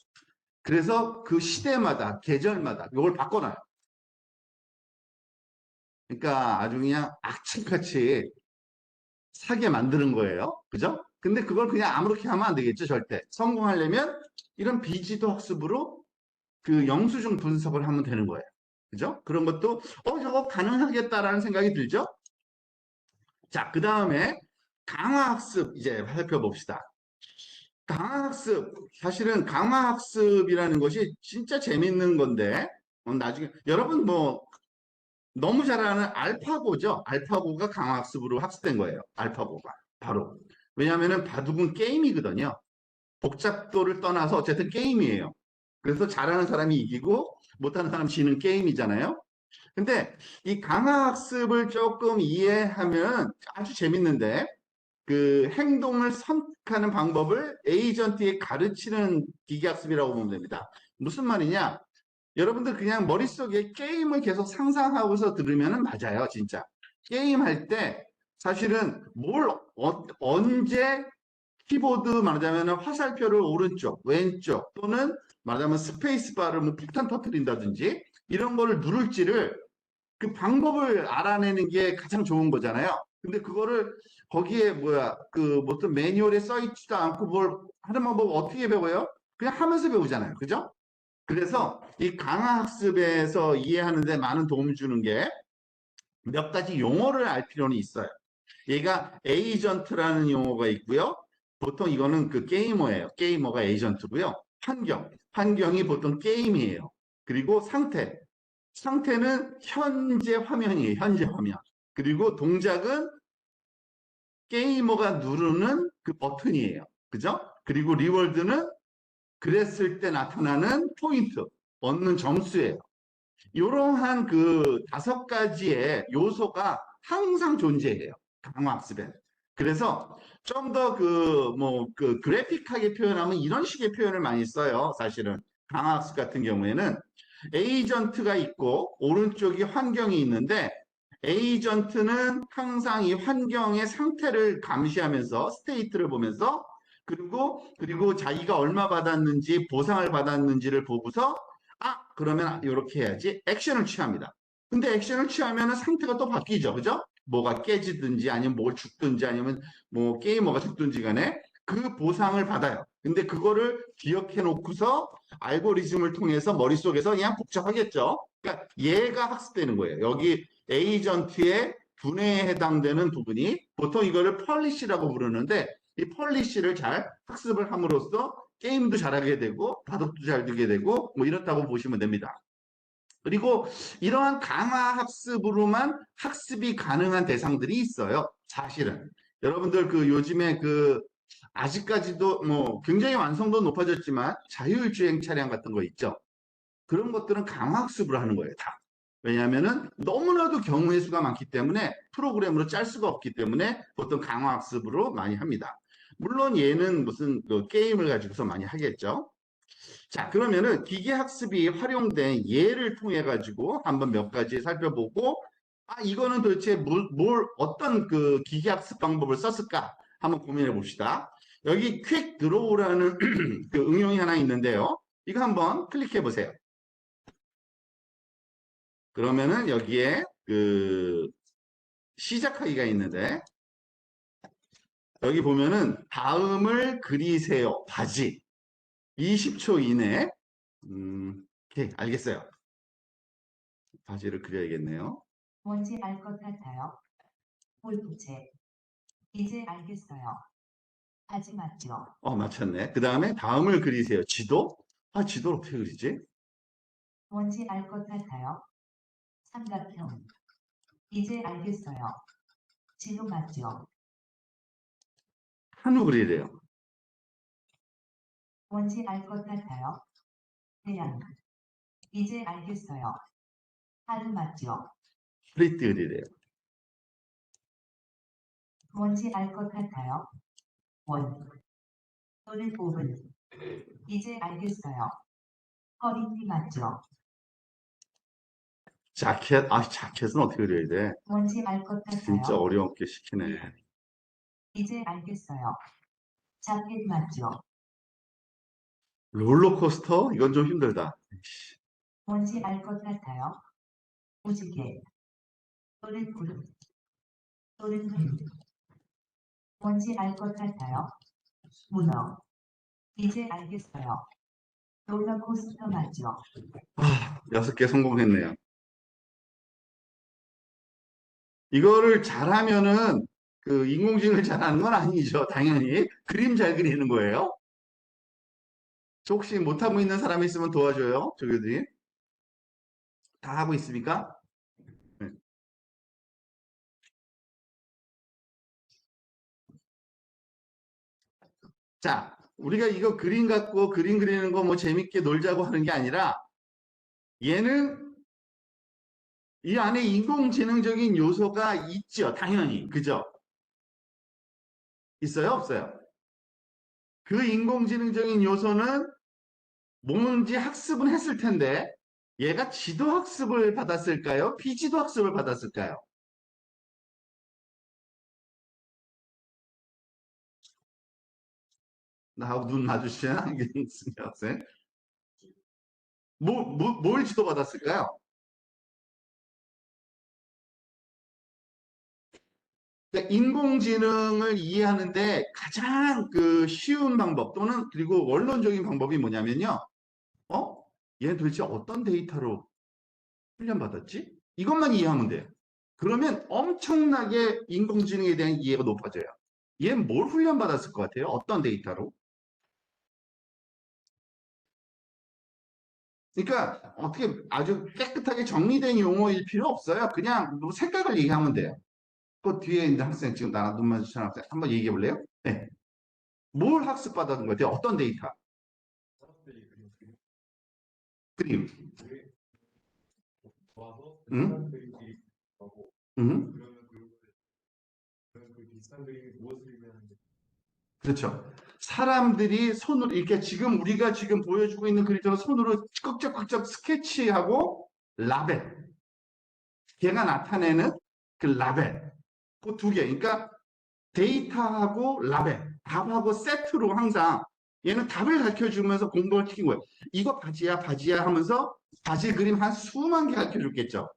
그래서 그 시대마다 계절마다 이걸 바꿔놔요. 그러니까 아주 그냥 악착같이 사게 만드는 거예요. 그죠? 근데 그걸 그냥 아무렇게 하면 안 되겠죠, 절대. 성공하려면 이런 비지도 학습으로 그 영수증 분석을 하면 되는 거예요. 그죠? 그런 것도 저거 가능하겠다라는 생각이 들죠? 자, 그 다음에 강화학습 이제 살펴봅시다. 강화학습, 사실은 강화학습이라는 것이 진짜 재밌는 건데, 나중에, 여러분 뭐, 너무 잘 아는 알파고죠? 알파고가 강화학습으로 학습된 거예요. 알파고가. 바로. 왜냐하면 바둑은 게임이거든요. 복잡도를 떠나서 어쨌든 게임이에요. 그래서 잘하는 사람이 이기고, 못하는 사람 지는 게임이잖아요. 근데 이 강화학습을 조금 이해하면 아주 재밌는데, 그 행동을 선택하는 방법을 에이전트에 가르치는 기계학습이라고 보면 됩니다. 무슨 말이냐? 여러분들 그냥 머릿속에 게임을 계속 상상하고서 들으면 맞아요, 진짜. 게임할 때 사실은 언제 키보드 말하자면 화살표를 오른쪽, 왼쪽 또는 말하자면 스페이스바를 뭐 폭탄 터뜨린다든지 이런 거를 누를지를 그 방법을 알아내는 게 가장 좋은 거잖아요. 근데 그거를 거기에 그 어떤 매뉴얼에 써 있지도 않고 뭘 하는 방법 어떻게 배워요? 그냥 하면서 배우잖아요. 그죠? 그래서 이 강화학습에서 이해하는데 많은 도움을 주는 게 몇 가지 용어를 알 필요는 있어요. 얘가 에이전트라는 용어가 있고요. 보통 이거는 그 게이머예요. 게이머가 에이전트고요. 환경이 보통 게임이에요. 그리고 상태는 현재 화면이에요. 현재 화면. 그리고 동작은 게이머가 누르는 그 버튼이에요. 그죠? 그리고 리월드는 그랬을 때 나타나는 포인트, 얻는 점수예요. 이러한 그 5가지의 요소가 항상 존재해요. 강화학습에. 그래서 좀 더 그 그래픽하게 표현하면 이런 식의 표현을 많이 써요. 사실은 강화학습 같은 경우에는 에이전트가 있고 오른쪽이 환경이 있는데 에이전트는 항상 이 환경의 상태를 감시하면서 스테이트를 보면서 그리고 자기가 얼마 받았는지 보상을 받았는지를 보고서 그러면 이렇게 해야지 액션을 취합니다. 근데 액션을 취하면 상태가 또 바뀌죠. 그죠? 뭐가 깨지든지 아니면 뭘 죽든지 아니면 뭐 게이머가 죽든지 간에 그 보상을 받아요. 근데 그거를 기억해 놓고서 알고리즘을 통해서 머릿속에서 그냥 복잡하겠죠. 그러니까 얘가 학습되는 거예요. 여기 에이전트의 분해에 해당되는 부분이 보통 이거를 펄리시라고 부르는데 이 펄리시를 잘 학습을 함으로써 게임도 잘하게 되고 바둑도 잘 두게 되고 뭐 이렇다고 보시면 됩니다. 그리고 이러한 강화 학습으로만 학습이 가능한 대상들이 있어요. 사실은 여러분들 그 요즘에 그 아직까지도 뭐 굉장히 완성도 높아졌지만 자율주행 차량 같은 거 있죠. 그런 것들은 강화 학습을 하는 거예요. 다. 왜냐하면은 너무나도 경우의 수가 많기 때문에 프로그램으로 짤 수가 없기 때문에 보통 강화학습으로 많이 합니다. 물론 얘는 무슨 그 게임을 가지고서 많이 하겠죠. 자, 그러면은 기계학습이 활용된 예를 통해 가지고 한번 몇 가지 살펴보고, 이거는 도대체 어떤 그 기계학습 방법을 썼을까 한번 고민해 봅시다. 여기 퀵 드로우라는 그 응용이 하나 있는데요. 이거 한번 클릭해 보세요. 그러면은 여기에 그 시작하기가 있는데, 여기 보면은 다음을 그리세요. 바지. 20초 이내. 오케이, 알겠어요. 바지를 그려야겠네요. 뭔지 알 것 같아요. 골프채. 이제 알겠어요. 바지 맞죠? 맞췄네. 그 다음에 다음을 그리세요. 지도? 지도를 어떻게 그리지? 뭔지 알 것 같아요. 삼각형. 이제 알겠어요. 지도 맞죠? 한우 그리래요. 뭔지 알 것 같아요. 태양. 이제 알겠어요. 하루 맞죠? 프리트 그리래요. 뭔지 알 것 같아요. 원. 또는 5분. 이제 알겠어요. 허리띠 맞죠? 자켓? 자켓은 어떻게 그려야 돼? 뭔지 알 것 진짜 같아요. 어려웠게 시키네. 이제 알겠어요. 자켓 맞죠? 롤러코스터? 이건 좀 힘들다. 뭔지 알 것 같아요. 무지개. 또는 구름. 또는 금. 뭔지 알 것 같아요. 문어. 이제 알겠어요. 롤러코스터 맞죠? 6개 성공했네요. 이거를 잘하면은 그 인공지능을 잘하는 건 아니죠. 당연히. 그림 잘 그리는 거예요. 혹시 못하고 있는 사람이 있으면 도와줘요. 저기들이. 다 하고 있습니까? 네. 자, 우리가 이거 그림 갖고 그림 그리는 거 뭐 재밌게 놀자고 하는 게 아니라 얘는 이 안에 인공지능적인 요소가 있죠. 당연히. 그죠? 있어요? 없어요? 그 인공지능적인 요소는 뭔지 학습은 했을 텐데 얘가 지도 학습을 받았을까요? 비지도 학습을 받았을까요? 나하고 눈 마주치는 김승희 학생. 뭘 지도받았을까요? 그러니까 인공지능을 이해하는데 가장 그 쉬운 방법 또는 그리고 원론적인 방법이 뭐냐면요. 어? 얘 도대체 어떤 데이터로 훈련받았지? 이것만 이해하면 돼요. 그러면 엄청나게 인공지능에 대한 이해가 높아져요. 얘 뭘 훈련받았을 것 같아요? 어떤 데이터로? 그러니까 어떻게 아주 깨끗하게 정리된 용어일 필요 없어요. 그냥 뭐 생각을 얘기하면 돼요. 그 뒤에 있는 학생 지금 나랑 눈 마주치는 학생 한번 얘기해 볼래요? 네. 뭘 학습받았는 것 같아요? 어떤 데이터? 그림. 응? 응? 그렇죠. 사람들이 손으로 이렇게 지금 우리가 지금 보여주고 있는 그림처럼 손으로 끄적끄적 스케치하고 라벨. 걔가 나타내는 그 라벨. 그 두 개. 그러니까 데이터하고 라벨, 답하고 세트로 항상 얘는 답을 가르쳐 주면서 공부를 시킨 거예요. 이거 바지야, 바지야 하면서 바지 그림 한 수만 개 가르쳐 줬겠죠.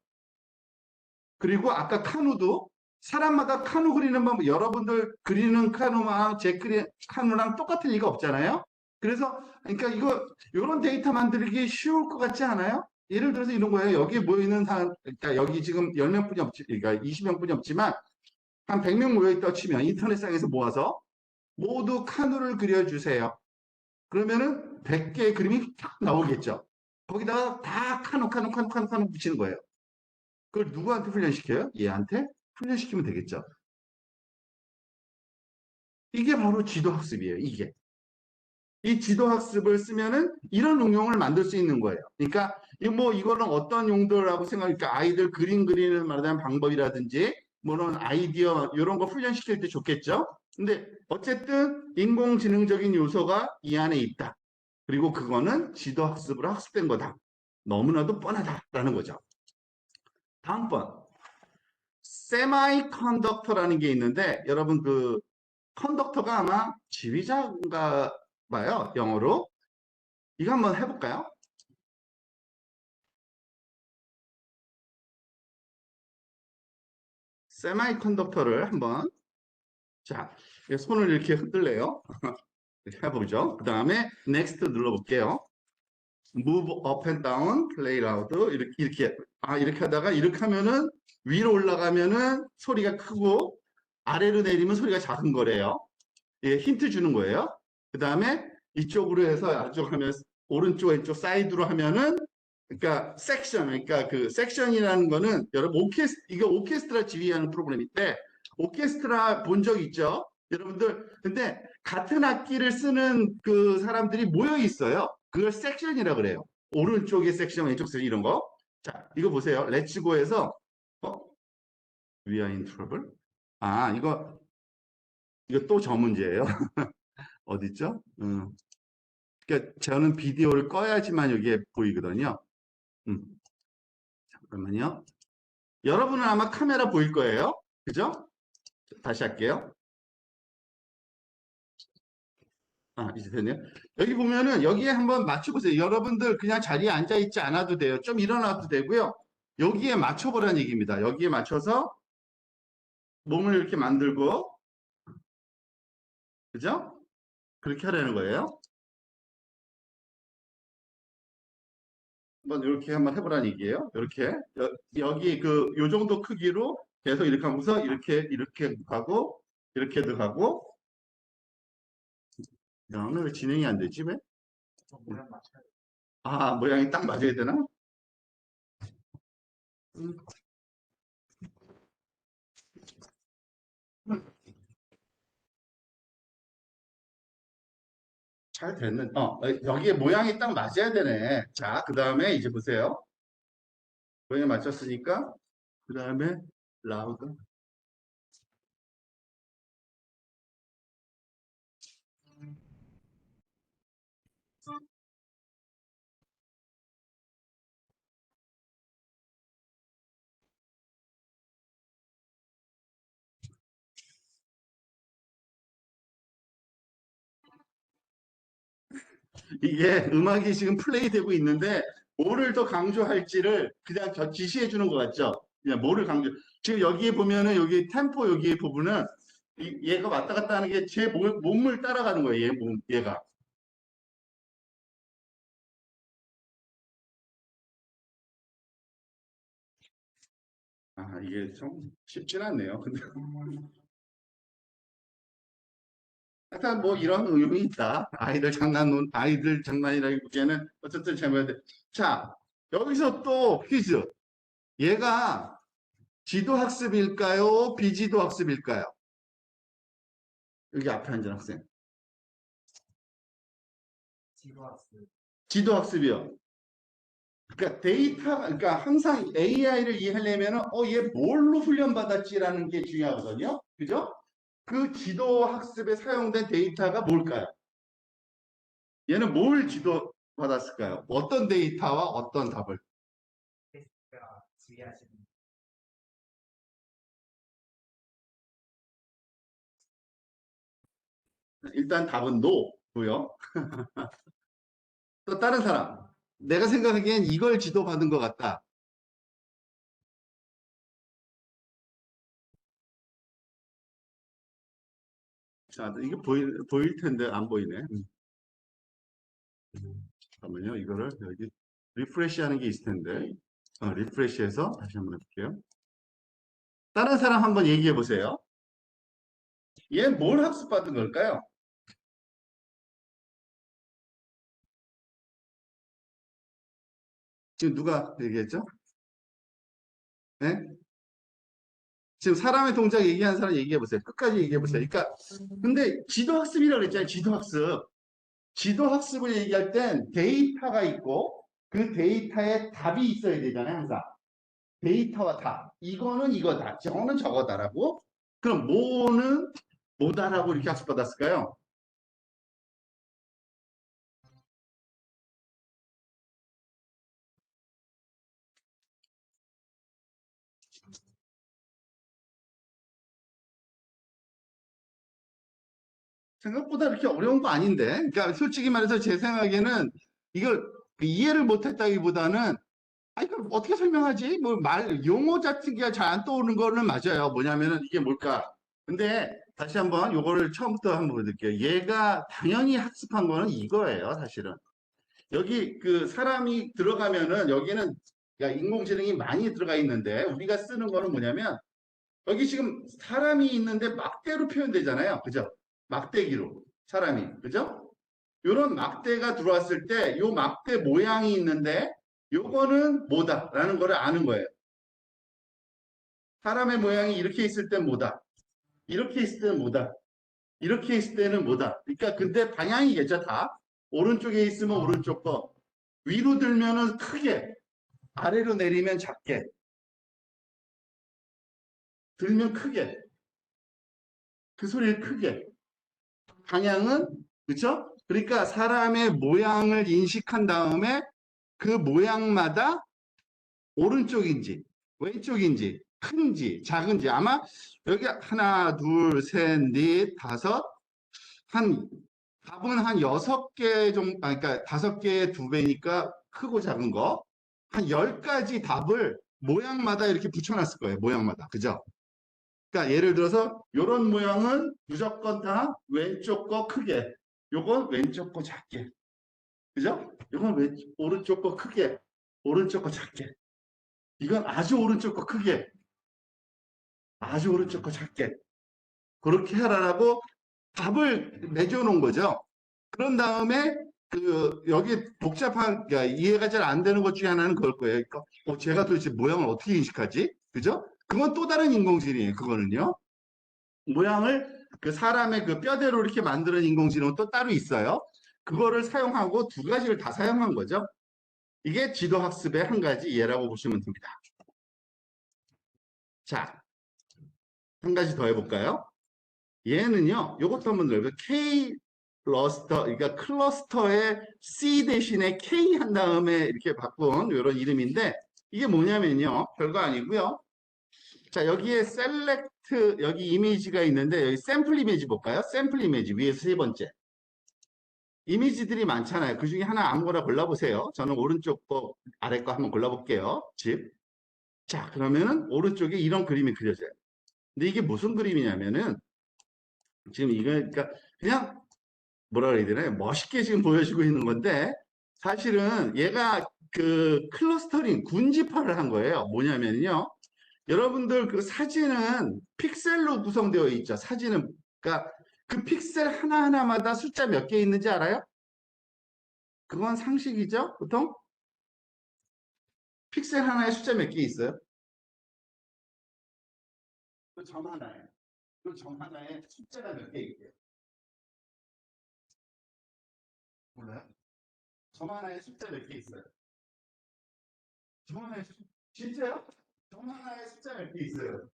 그리고 아까 카누도 사람마다 카누 그리는 방법, 여러분들 그리는 카누랑 제 그린 카누랑 똑같을 리가 없잖아요. 그래서 그러니까 이런 데이터 만들기 쉬울 것 같지 않아요? 예를 들어서 이런 거예요. 여기에 모이는 사람, 그러니까 여기 지금 10명뿐이 없지, 그러니까 20명뿐이 없지만 한 100명 모여있다 치면 인터넷상에서 모아서 모두 카누를 그려주세요. 그러면은 100개의 그림이 탁 나오겠죠. 거기다가 다 카누, 카누, 카누, 카누, 카누 붙이는 거예요. 그걸 누구한테 훈련시켜요? 얘한테 훈련시키면 되겠죠. 이게 바로 지도학습이에요. 이게. 이 지도학습을 쓰면은 이런 응용을 만들 수 있는 거예요. 그러니까 이거는 어떤 용도라고 생각하니까 아이들 그림 그리는 말하는 방법이라든지 뭐는 아이디어 이런 거 훈련시킬 때 좋겠죠. 근데 어쨌든 인공지능적인 요소가 이 안에 있다. 그리고 그거는 지도학습으로 학습된 거다. 너무나도 뻔하다라는 거죠. 다음 번. 세마이 컨덕터라는 게 있는데 여러분 그 컨덕터가 아마 지휘자인가 봐요. 영어로. 이거 한번 해볼까요? 세마이 컨덕터를 한번 자 손을 이렇게 흔들래요. 이렇게 해보죠. 그 다음에 next 눌러볼게요. move up and down, play loud 이렇게 하다가 이렇게 하면은 위로 올라가면은 소리가 크고 아래로 내리면 소리가 작은 거래요. 예, 힌트 주는 거예요. 그 다음에 이쪽으로 해서 양쪽 하면 오른쪽 왼쪽 사이드로 하면은 그러니까 섹션 그러니까 그 섹션이라는 거는 여러분 이거 오케스트라 지휘하는 프로그램인데 오케스트라 본 적 있죠? 여러분들 근데 같은 악기를 쓰는 그 사람들이 모여 있어요. 그걸 섹션이라 그래요. 오른쪽에 섹션 왼쪽 섹션 이런 거. 자 이거 보세요. 렛츠고에서 We are in trouble. 아 이거 또 저 문제예요. 어딨죠? 그러니까 저는 비디오를 꺼야지만 여기에 보이거든요. 잠깐만요. 여러분은 아마 카메라 보일 거예요. 그죠? 다시 할게요. 이제 됐네요. 여기 보면은 여기에 한번 맞춰보세요. 여러분들 그냥 자리에 앉아 있지 않아도 돼요. 좀 일어나도 되고요. 여기에 맞춰보라는 얘기입니다. 여기에 맞춰서 몸을 이렇게 만들고, 그죠? 그렇게 하라는 거예요. 한번 해보라는 얘기예요. 이렇게 여기 요 정도 크기로 계속 이렇게 하면서 이렇게 하고 이렇게도 하고 야, 오늘 왜 진행이 안 되지 왜? 모양이 딱 맞아야 되나? 음, 잘 됐는. 여기에 모양이 딱 맞아야 되네. 자, 그 다음에 이제 보세요. 모양이 맞췄으니까 그 다음에 라우드. 이게 음악이 지금 플레이 되고 있는데 뭐를 더 강조할지를 그냥 지시해 주는 것 같죠? 그냥 뭐를 지금 여기에 보면은 여기 템포 여기 부분은 얘가 왔다 갔다 하는 게 제 몸을 따라가는 거예요. 얘가. 이게 좀 쉽진 않네요. 근데 약간 뭐 이런 의미 있다. 아이들 장난이라기보기에는 어쨌든 재미가 돼. 자, 여기서 또 퀴즈. 얘가 지도학습일까요? 비지도학습일까요? 여기 앞에 앉은 학생. 지도학습이요. 그러니까 항상 AI를 이해하려면은, 얘 뭘로 훈련받았지라는 게 중요하거든요. 그죠? 그 지도학습에 사용된 데이터가 뭘까요? 얘는 뭘 지도받았을까요? 어떤 데이터와 어떤 답을? 일단 답은 노고요. 또 다른 사람. 내가 생각하기엔 이걸 지도받은 것 같다. 자, 이게 보일 텐데 안 보이네. 잠깐만요. 이거를 여기 리프레시 하는 게 있을 텐데. 리프레시해서 다시 한번 해볼게요. 다른 사람 한번 얘기해 보세요. 얘 뭘 학습받은 걸까요? 지금 누가 얘기했죠? 네? 지금 사람의 동작 얘기하는 사람 얘기해 보세요. 끝까지 얘기해 보세요. 그러니까 근데 지도학습이라고 그랬잖아요. 지도학습. 지도 학습을 얘기할 땐 데이터가 있고 그 데이터에 답이 있어야 되잖아요, 항상. 데이터와 답. 이거는 이거다. 저거는 저거다라고. 그럼 뭐는 뭐다라고 이렇게 학습받았을까요? 생각보다 그렇게 어려운 거 아닌데. 그러니까 솔직히 말해서 제 생각에는 이걸 이해를 못했다기보다는 아니, 그럼 어떻게 설명하지? 뭐 용어 자체가 잘 안 떠오르는 거는 맞아요. 뭐냐면은 이게 뭘까? 근데 다시 한번 요거를 처음부터 한번 보여드릴게요. 얘가 당연히 학습한 거는 이거예요, 사실은. 여기 그 사람이 들어가면은 여기는 그러니까 인공지능이 많이 들어가 있는데 우리가 쓰는 거는 뭐냐면 여기 지금 사람이 있는데 막대로 표현되잖아요. 그죠? 막대기로 사람이. 그죠? 요런 막대가 들어왔을 때 요 막대 모양이 있는데 요거는 뭐다라는 거를 아는 거예요. 사람의 모양이 이렇게 있을 땐 뭐다. 이렇게 있을 때는 뭐다. 이렇게 있을 때는 뭐다. 그러니까 근데 방향이겠죠, 다. 오른쪽에 있으면 오른쪽 거. 위로 들면은 크게, 아래로 내리면 작게, 들면 크게, 그 소리를 크게. 방향은, 그쵸? 그러니까 사람의 모양을 인식한 다음에 그 모양마다 오른쪽인지, 왼쪽인지, 큰지, 작은지. 아마 여기 하나, 둘, 셋, 넷, 다섯, 한, 답은 한 6개 정도, 그러니까 5개의 2배니까 크고 작은 거. 한 10가지 답을 모양마다 이렇게 붙여놨을 거예요. 모양마다. 그죠? 그러니까 예를 들어서 이런 모양은 무조건 다 왼쪽 거 크게, 요건 왼쪽 거 작게, 그죠? 요건 오른쪽 거 크게, 오른쪽 거 작게, 이건 아주 오른쪽 거 크게, 아주 오른쪽 거 작게 그렇게 하라고 답을 내줘 놓은 거죠. 그런 다음에 그 여기 복잡한 그러니까 이해가 잘 안 되는 것 중에 하나는 그럴 거예요. 그러니까 제가 도대체 모양을 어떻게 인식하지? 그죠? 그건 또 다른 인공지능이에요. 그거는요. 모양을 그 사람의 그 뼈대로 이렇게 만드는 인공지능은 또 따로 있어요. 그거를 사용하고 두 가지를 다 사용한 거죠. 이게 지도학습의 한 가지 예라고 보시면 됩니다. 자, 한 가지 더 해볼까요? 얘는요, 요것도 한번 넣어요. K 클러스터, 그러니까 클러스터에 C 대신에 K 한 다음에 이렇게 바꾼 이런 이름인데, 이게 뭐냐면요, 별거 아니고요. 자, 여기에 셀렉트, 여기 이미지가 있는데, 여기 샘플 이미지 볼까요? 샘플 이미지, 위에서 세 번째. 이미지들이 많잖아요. 그 중에 하나 아무거나 골라보세요. 저는 오른쪽 거, 아래 거 한번 골라볼게요. 집. 자, 그러면은 오른쪽에 이런 그림이 그려져요. 근데 이게 무슨 그림이냐면은, 지금 이거, 그러니까 그냥 뭐라 그래야 되나요? 멋있게 지금 보여주고 있는 건데, 사실은 얘가 그 클러스터링, 군집화를 한 거예요. 뭐냐면요. 여러분들 그 사진은 픽셀로 구성되어 있죠. 사진은, 그러니까 그 픽셀 하나하나마다 숫자 몇 개 있는지 알아요? 그건 상식이죠, 보통? 픽셀 하나에 숫자 몇 개 있어요? 그 점 하나에. 그 점 하나에 숫자가 몇 개 있게요? 몰라요? 점 하나에 숫자 몇 개 있어요? 점 하나에 진짜요? 점 하나에 숫자 몇 개 있어요?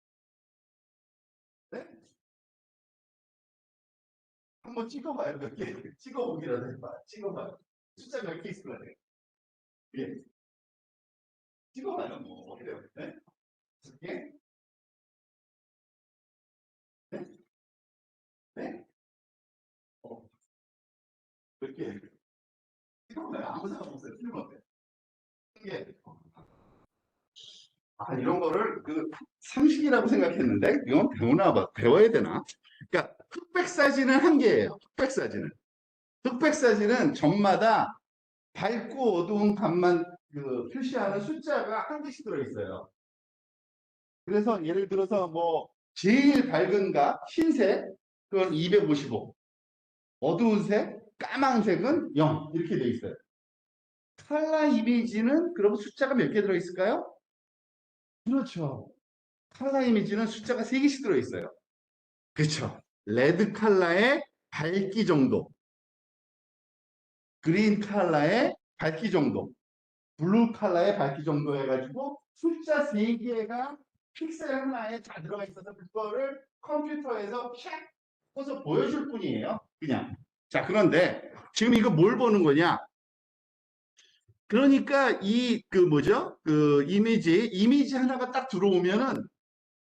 네? 한번 찍어봐요, 몇 개. 찍어보기라도 해봐. 찍어봐요. 숫자 몇 개 있을 거 같아요. 예. 찍어봐요, 뭐. 어때요? 네? 몇 개? 네? 네? 어, 몇 개? 찍어봐요. 아무 상관 없어요. 찍어봐요. 한 개. 아, 이런 거를 그 상식이라고 생각했는데, 이건 배우나 봐. 배워야 되나? 그러니까 흑백 사진은 한 개예요. 흑백 사진은. 흑백 사진은 점마다 밝고 어두운 값만 그 표시하는 숫자가 한 개씩 들어있어요. 그래서 예를 들어서 뭐 제일 밝은 각 흰색 그건 255, 어두운 색, 까만색은 0 이렇게 돼 있어요. 칼라 이미지는 그럼 숫자가 몇 개 들어 있을까요? 그렇죠. 칼라 이미지는 숫자가 3개씩 들어 있어요. 그렇죠. 레드 칼라의 밝기 정도. 그린 컬러의 밝기 정도, 블루 컬러의 밝기 정도 해가지고 숫자 3개가 픽셀 하나에 다 들어가 있어서 그거를 컴퓨터에서 샥 써서 보여줄 뿐이에요. 그냥. 자, 그런데 지금 이거 뭘 보는 거냐? 그러니까 이 그 뭐죠? 그 이미지 하나가 딱 들어오면은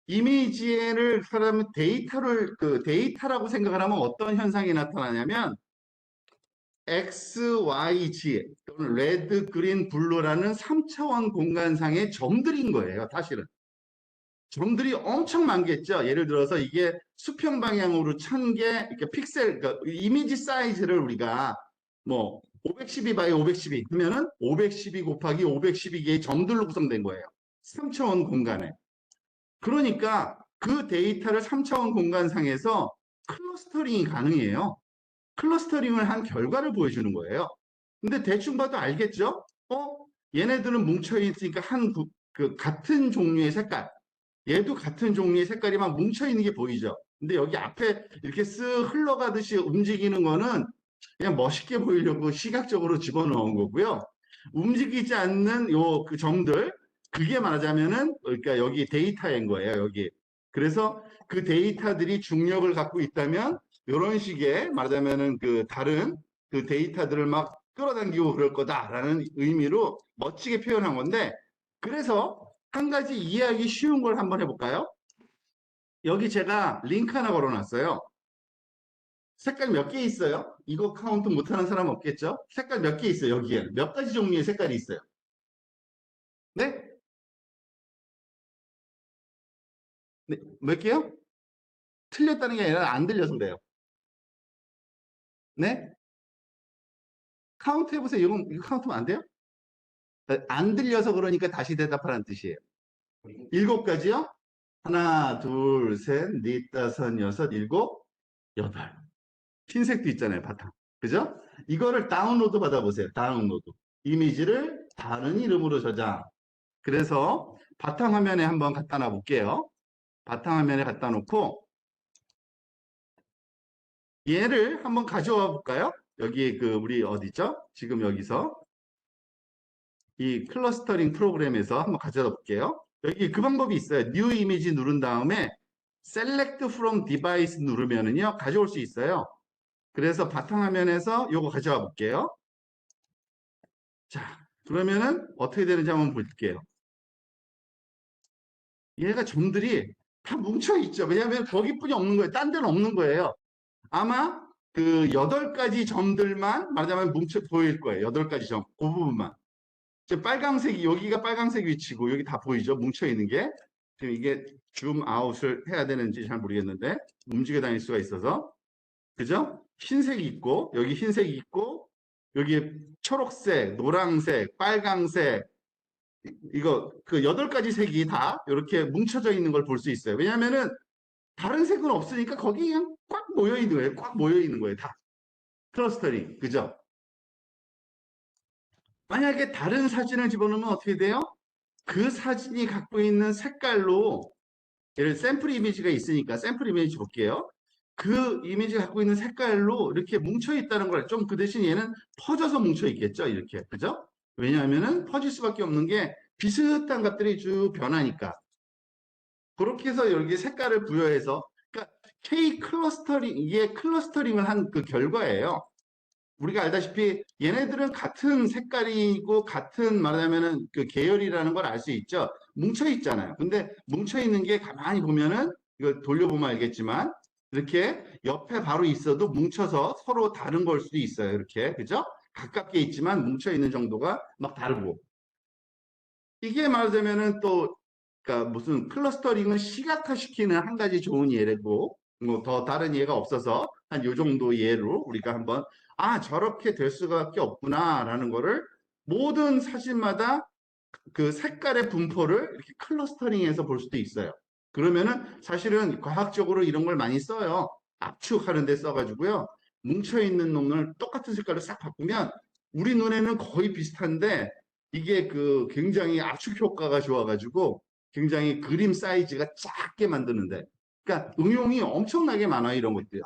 이미지를 사람은 데이터를 그 데이터라고 생각을 하면 어떤 현상이 나타나냐면 X, Y, Z 또는 레드, 그린, 블루라는 3차원 공간상의 점들인 거예요. 사실은. 점들이 엄청 많겠죠. 예를 들어서 이게 수평 방향으로 1000개 이렇게 픽셀, 그러니까 이미지 사이즈를 우리가 뭐 512 by 512 하면은 512 곱하기 512개의 점들로 구성된 거예요. 3차원 공간에. 그러니까 그 데이터를 3차원 공간상에서 클러스터링이 가능해요. 클러스터링을 한 결과를 보여주는 거예요. 근데 대충 봐도 알겠죠? 얘네들은 뭉쳐있으니까 그 같은 종류의 색깔. 얘도 같은 종류의 색깔이 막 뭉쳐있는 게 보이죠? 근데 여기 앞에 이렇게 쓱 흘러가듯이 움직이는 거는 그냥 멋있게 보이려고 시각적으로 집어넣은 거고요. 움직이지 않는 그 점들, 그게 말하자면은, 그러니까 여기 데이터인 거예요, 여기. 그래서 그 데이터들이 중력을 갖고 있다면, 이런 식의 말하자면은 그 다른 그 데이터들을 막 끌어당기고 그럴 거다라는 의미로 멋지게 표현한 건데, 그래서 한 가지 이해하기 쉬운 걸 한번 해볼까요? 여기 제가 링크 하나 걸어놨어요. 색깔 몇 개 있어요? 이거 카운트 못하는 사람 없겠죠? 색깔 몇 개 있어요, 여기에. 몇 가지 종류의 색깔이 있어요. 네? 네, 몇 개요? 틀렸다는 게 아니라 안 들려서 그래요. 네? 카운트 해보세요. 이거 카운트면 안 돼요? 안 들려서 그러니까 다시 대답하라는 뜻이에요. 7가지요? 하나, 둘, 셋, 넷, 다섯, 여섯, 일곱, 여덟. 흰색도 있잖아요, 바탕. 그죠? 이거를 다운로드 받아보세요. 다운로드. 이미지를 다른 이름으로 저장. 그래서 바탕화면에 한번 갖다 놔 볼게요. 바탕화면에 갖다 놓고 얘를 한번 가져와 볼까요? 여기 그 우리 어디죠? 지금 여기서 이 클러스터링 프로그램에서 한번 가져다 볼게요. 여기 그 방법이 있어요. New Image 누른 다음에 Select from Device 누르면은요 가져올 수 있어요. 그래서 바탕화면에서 요거 가져와 볼게요. 자, 그러면은 어떻게 되는지 한번 볼게요. 얘가 점들이 다 뭉쳐 있죠. 왜냐하면 거기뿐이 없는 거예요. 딴 데는 없는 거예요. 아마 그 8가지 점들만 말하자면 뭉쳐 보일 거예요. 8가지 점. 그 부분만. 지금 빨강색이 여기가 빨강색 위치고 여기 다 보이죠? 뭉쳐 있는 게. 지금 이게 줌 아웃을 해야 되는지 잘 모르겠는데 움직여 다닐 수가 있어서. 그죠? 흰색이 있고 여기 흰색이 있고 여기 초록색, 노란색, 빨강색 이거 그 8가지 색이 다 이렇게 뭉쳐져 있는 걸 볼 수 있어요. 왜냐면은 다른 색은 없으니까 거기 그냥 꽉 모여 있는 거예요. 꽉 모여 있는 거예요. 다. 클러스터링. 그죠? 만약에 다른 사진을 집어넣으면 어떻게 돼요? 그 사진이 갖고 있는 색깔로 예를 샘플 이미지가 있으니까 샘플 이미지 볼게요. 그 이미지 갖고 있는 색깔로 이렇게 뭉쳐 있다는 걸 좀 그 대신 얘는 퍼져서 뭉쳐 있겠죠. 이렇게. 그죠? 왜냐하면은 퍼질 수밖에 없는 게 비슷한 것들이 쭉 변하니까. 그렇게 해서 여기 색깔을 부여해서 그러니까 K 클러스터링 이게 클러스터링을 한 그 결과예요. 우리가 알다시피 얘네들은 같은 색깔이고 같은 말하자면은 그 계열이라는 걸 알 수 있죠. 뭉쳐 있잖아요. 근데 뭉쳐 있는 게 가만히 보면은 이거 돌려보면 알겠지만 이렇게 옆에 바로 있어도 뭉쳐서 서로 다른 걸 수도 있어요. 이렇게 그죠? 가깝게 있지만 뭉쳐 있는 정도가 막 다르고 이게 말하자면은 또 그러니까 무슨 클러스터링을 시각화시키는 한 가지 좋은 예고 뭐 더 다른 예가 없어서 한 요 정도 예로 우리가 한번 저렇게 될 수밖에 없구나라는 거를 모든 사진마다 그 색깔의 분포를 이렇게 클러스터링해서 볼 수도 있어요. 그러면은 사실은 과학적으로 이런 걸 많이 써요. 압축하는 데 써가지고요. 뭉쳐있는 놈을 똑같은 색깔로 싹 바꾸면 우리 눈에는 거의 비슷한데 이게 그 굉장히 압축 효과가 좋아가지고 굉장히 그림 사이즈가 작게 만드는데 그러니까 응용이 엄청나게 많아요. 이런 것들요.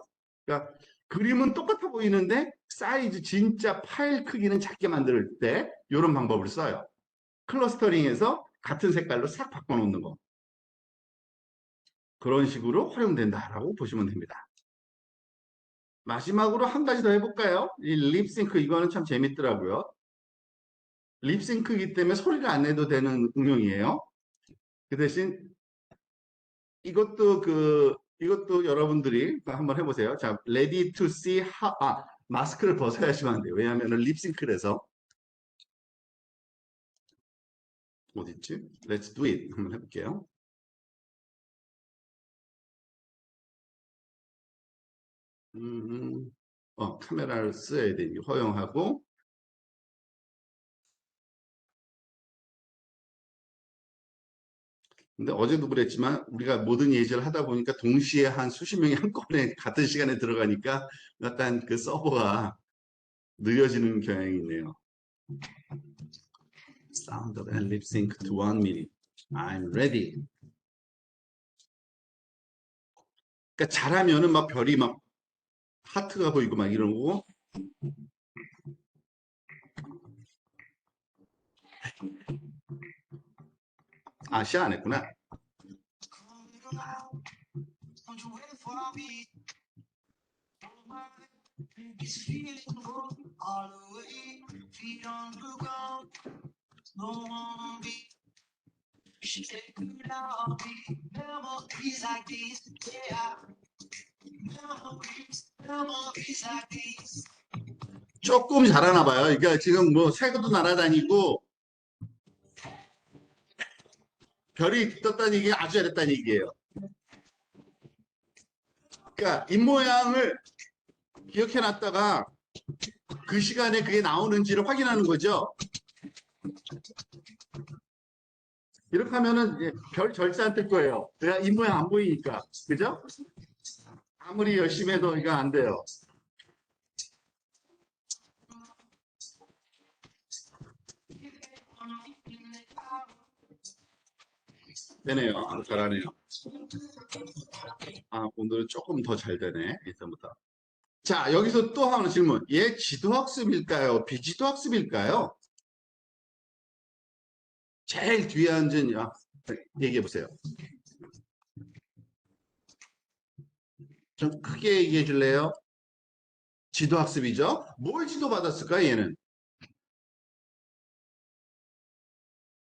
그러니까 그림은 똑같아 보이는데 사이즈 진짜 파일 크기는 작게 만들 때 이런 방법을 써요. 클러스터링해서 같은 색깔로 싹 바꿔놓는 거. 그런 식으로 활용된다라고 보시면 됩니다. 마지막으로 한 가지 더 해볼까요? 이 립싱크 이거는 참 재밌더라고요. 립싱크이기 때문에 소리를 안 내도 되는 응용이에요. 그 대신 이것도 여러분들이 한번 해보세요. 자, ready to see how, 마스크를 벗어야지만 안 돼요. 왜냐하면 립싱크를 해서 어딨지? Let's do it. 한번 해볼게요. 카메라를 써야 돼. 허용하고. 근데 어제도 그랬지만 우리가 모든 예제를 하다 보니까 동시에 한 수십 명이 한꺼번에 같은 시간에 들어가니까 약간 그 서버가 느려지는 경향이 있네요. Sound and lip sync to 1 minute. I'm ready. 그러니까 잘하면은 막 별이 막 하트가 보이고 막 이런 거고. 시작 안 했구나. 조금 잘하나 봐요. 그러니까 지금 뭐 새도 날아다니고 별이 떴다는 얘기 아주 잘했다는 얘기예요. 그러니까 입모양을 기억해 놨다가 그 시간에 그게 나오는지를 확인하는 거죠. 이렇게 하면은 별 절대 안 뜰 거예요. 내가 입모양 안 보이니까. 그죠? 아무리 열심히 해도 이거 안 돼요. 되네요. 잘하네요. 오늘은 조금 더 잘 되네. 예전보다. 자, 여기서 또 하나 질문. 얘 지도학습일까요? 비지도학습일까요? 제일 뒤에 앉은 얘기해 보세요. 좀 크게 얘기해 줄래요? 지도학습이죠? 뭘 지도받았을까 얘는?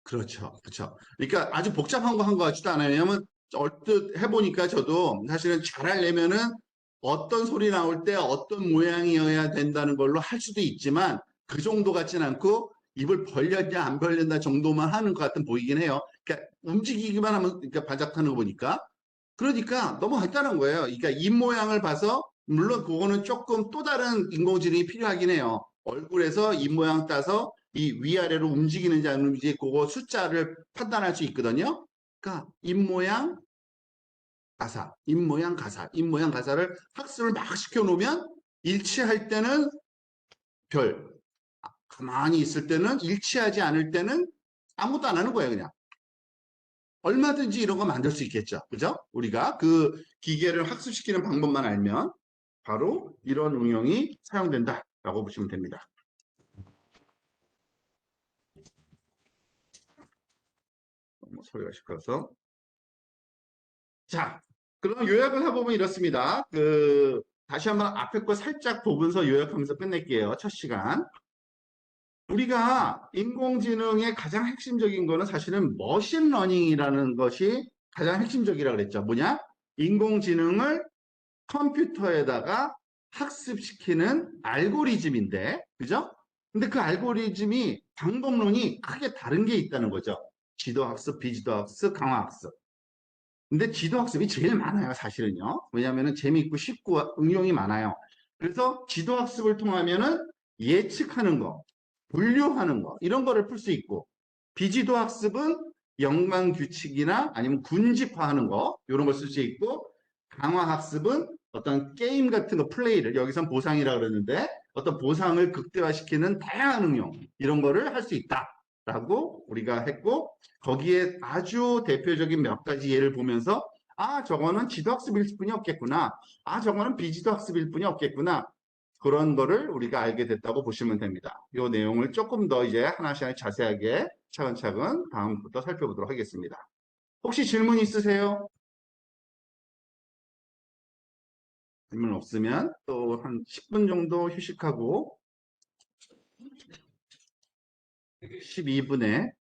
그렇죠. 그렇죠. 그러니까 아주 복잡한 거 한 것 같지도 않아요. 왜냐면 얼뜻 해보니까 저도 사실은 잘하려면은 어떤 소리 나올 때 어떤 모양이어야 된다는 걸로 할 수도 있지만 그 정도 같진 않고 입을 벌렸냐 안 벌렸냐 정도만 하는 것 같은 보이긴 해요. 그러니까 움직이기만 하면 그러니까 반짝하는 거 보니까 그러니까 너무 간단한 거예요. 그러니까 입 모양을 봐서 물론 그거는 조금 또 다른 인공지능이 필요하긴 해요. 얼굴에서 입 모양 따서 이 위아래로 움직이는지 안 움직이는지 그거 숫자를 판단할 수 있거든요. 그러니까 입 모양 가사, 입 모양 가사, 입 모양 가사를 학습을 막 시켜놓으면 일치할 때는 별, 가만히 있을 때는 일치하지 않을 때는 아무것도 안 하는 거예요, 그냥. 얼마든지 이런 거 만들 수 있겠죠. 그죠? 우리가 그 기계를 학습시키는 방법만 알면 바로 이런 응용이 사용된다라고 보시면 됩니다. 소리가 시끄러워서. 자, 그럼 요약을 해보면 이렇습니다. 다시 한번 앞에 거 살짝 보면서 요약하면서 끝낼게요. 첫 시간. 우리가 인공지능의 가장 핵심적인 거는 사실은 머신러닝이라는 것이 가장 핵심적이라고 그랬죠. 뭐냐? 인공지능을 컴퓨터에다가 학습시키는 알고리즘인데, 그죠? 근데 그 알고리즘이 방법론이 크게 다른 게 있다는 거죠. 지도학습, 비지도학습, 강화학습. 근데 지도학습이 제일 많아요, 사실은요. 왜냐하면 재미있고 쉽고 응용이 많아요. 그래서 지도학습을 통하면은 예측하는 거, 분류하는 거, 이런 거를 풀 수 있고, 비지도학습은 영망규칙이나 아니면 군집화하는 거, 이런 걸 쓸 수 있고, 강화학습은 어떤 게임 같은 거 플레이를, 여기선 보상이라 그러는데, 어떤 보상을 극대화시키는 다양한 응용, 이런 거를 할 수 있다라고 우리가 했고, 거기에 아주 대표적인 몇 가지 예를 보면서 아, 저거는 지도학습일 뿐이 없겠구나. 아, 저거는 비지도학습일 뿐이 없겠구나. 그런 거를 우리가 알게 됐다고 보시면 됩니다. 이 내용을 조금 더 이제 하나씩 자세하게 차근차근 다음부터 살펴보도록 하겠습니다. 혹시 질문 있으세요? 질문 없으면 또 한 10분 정도 휴식하고 12분에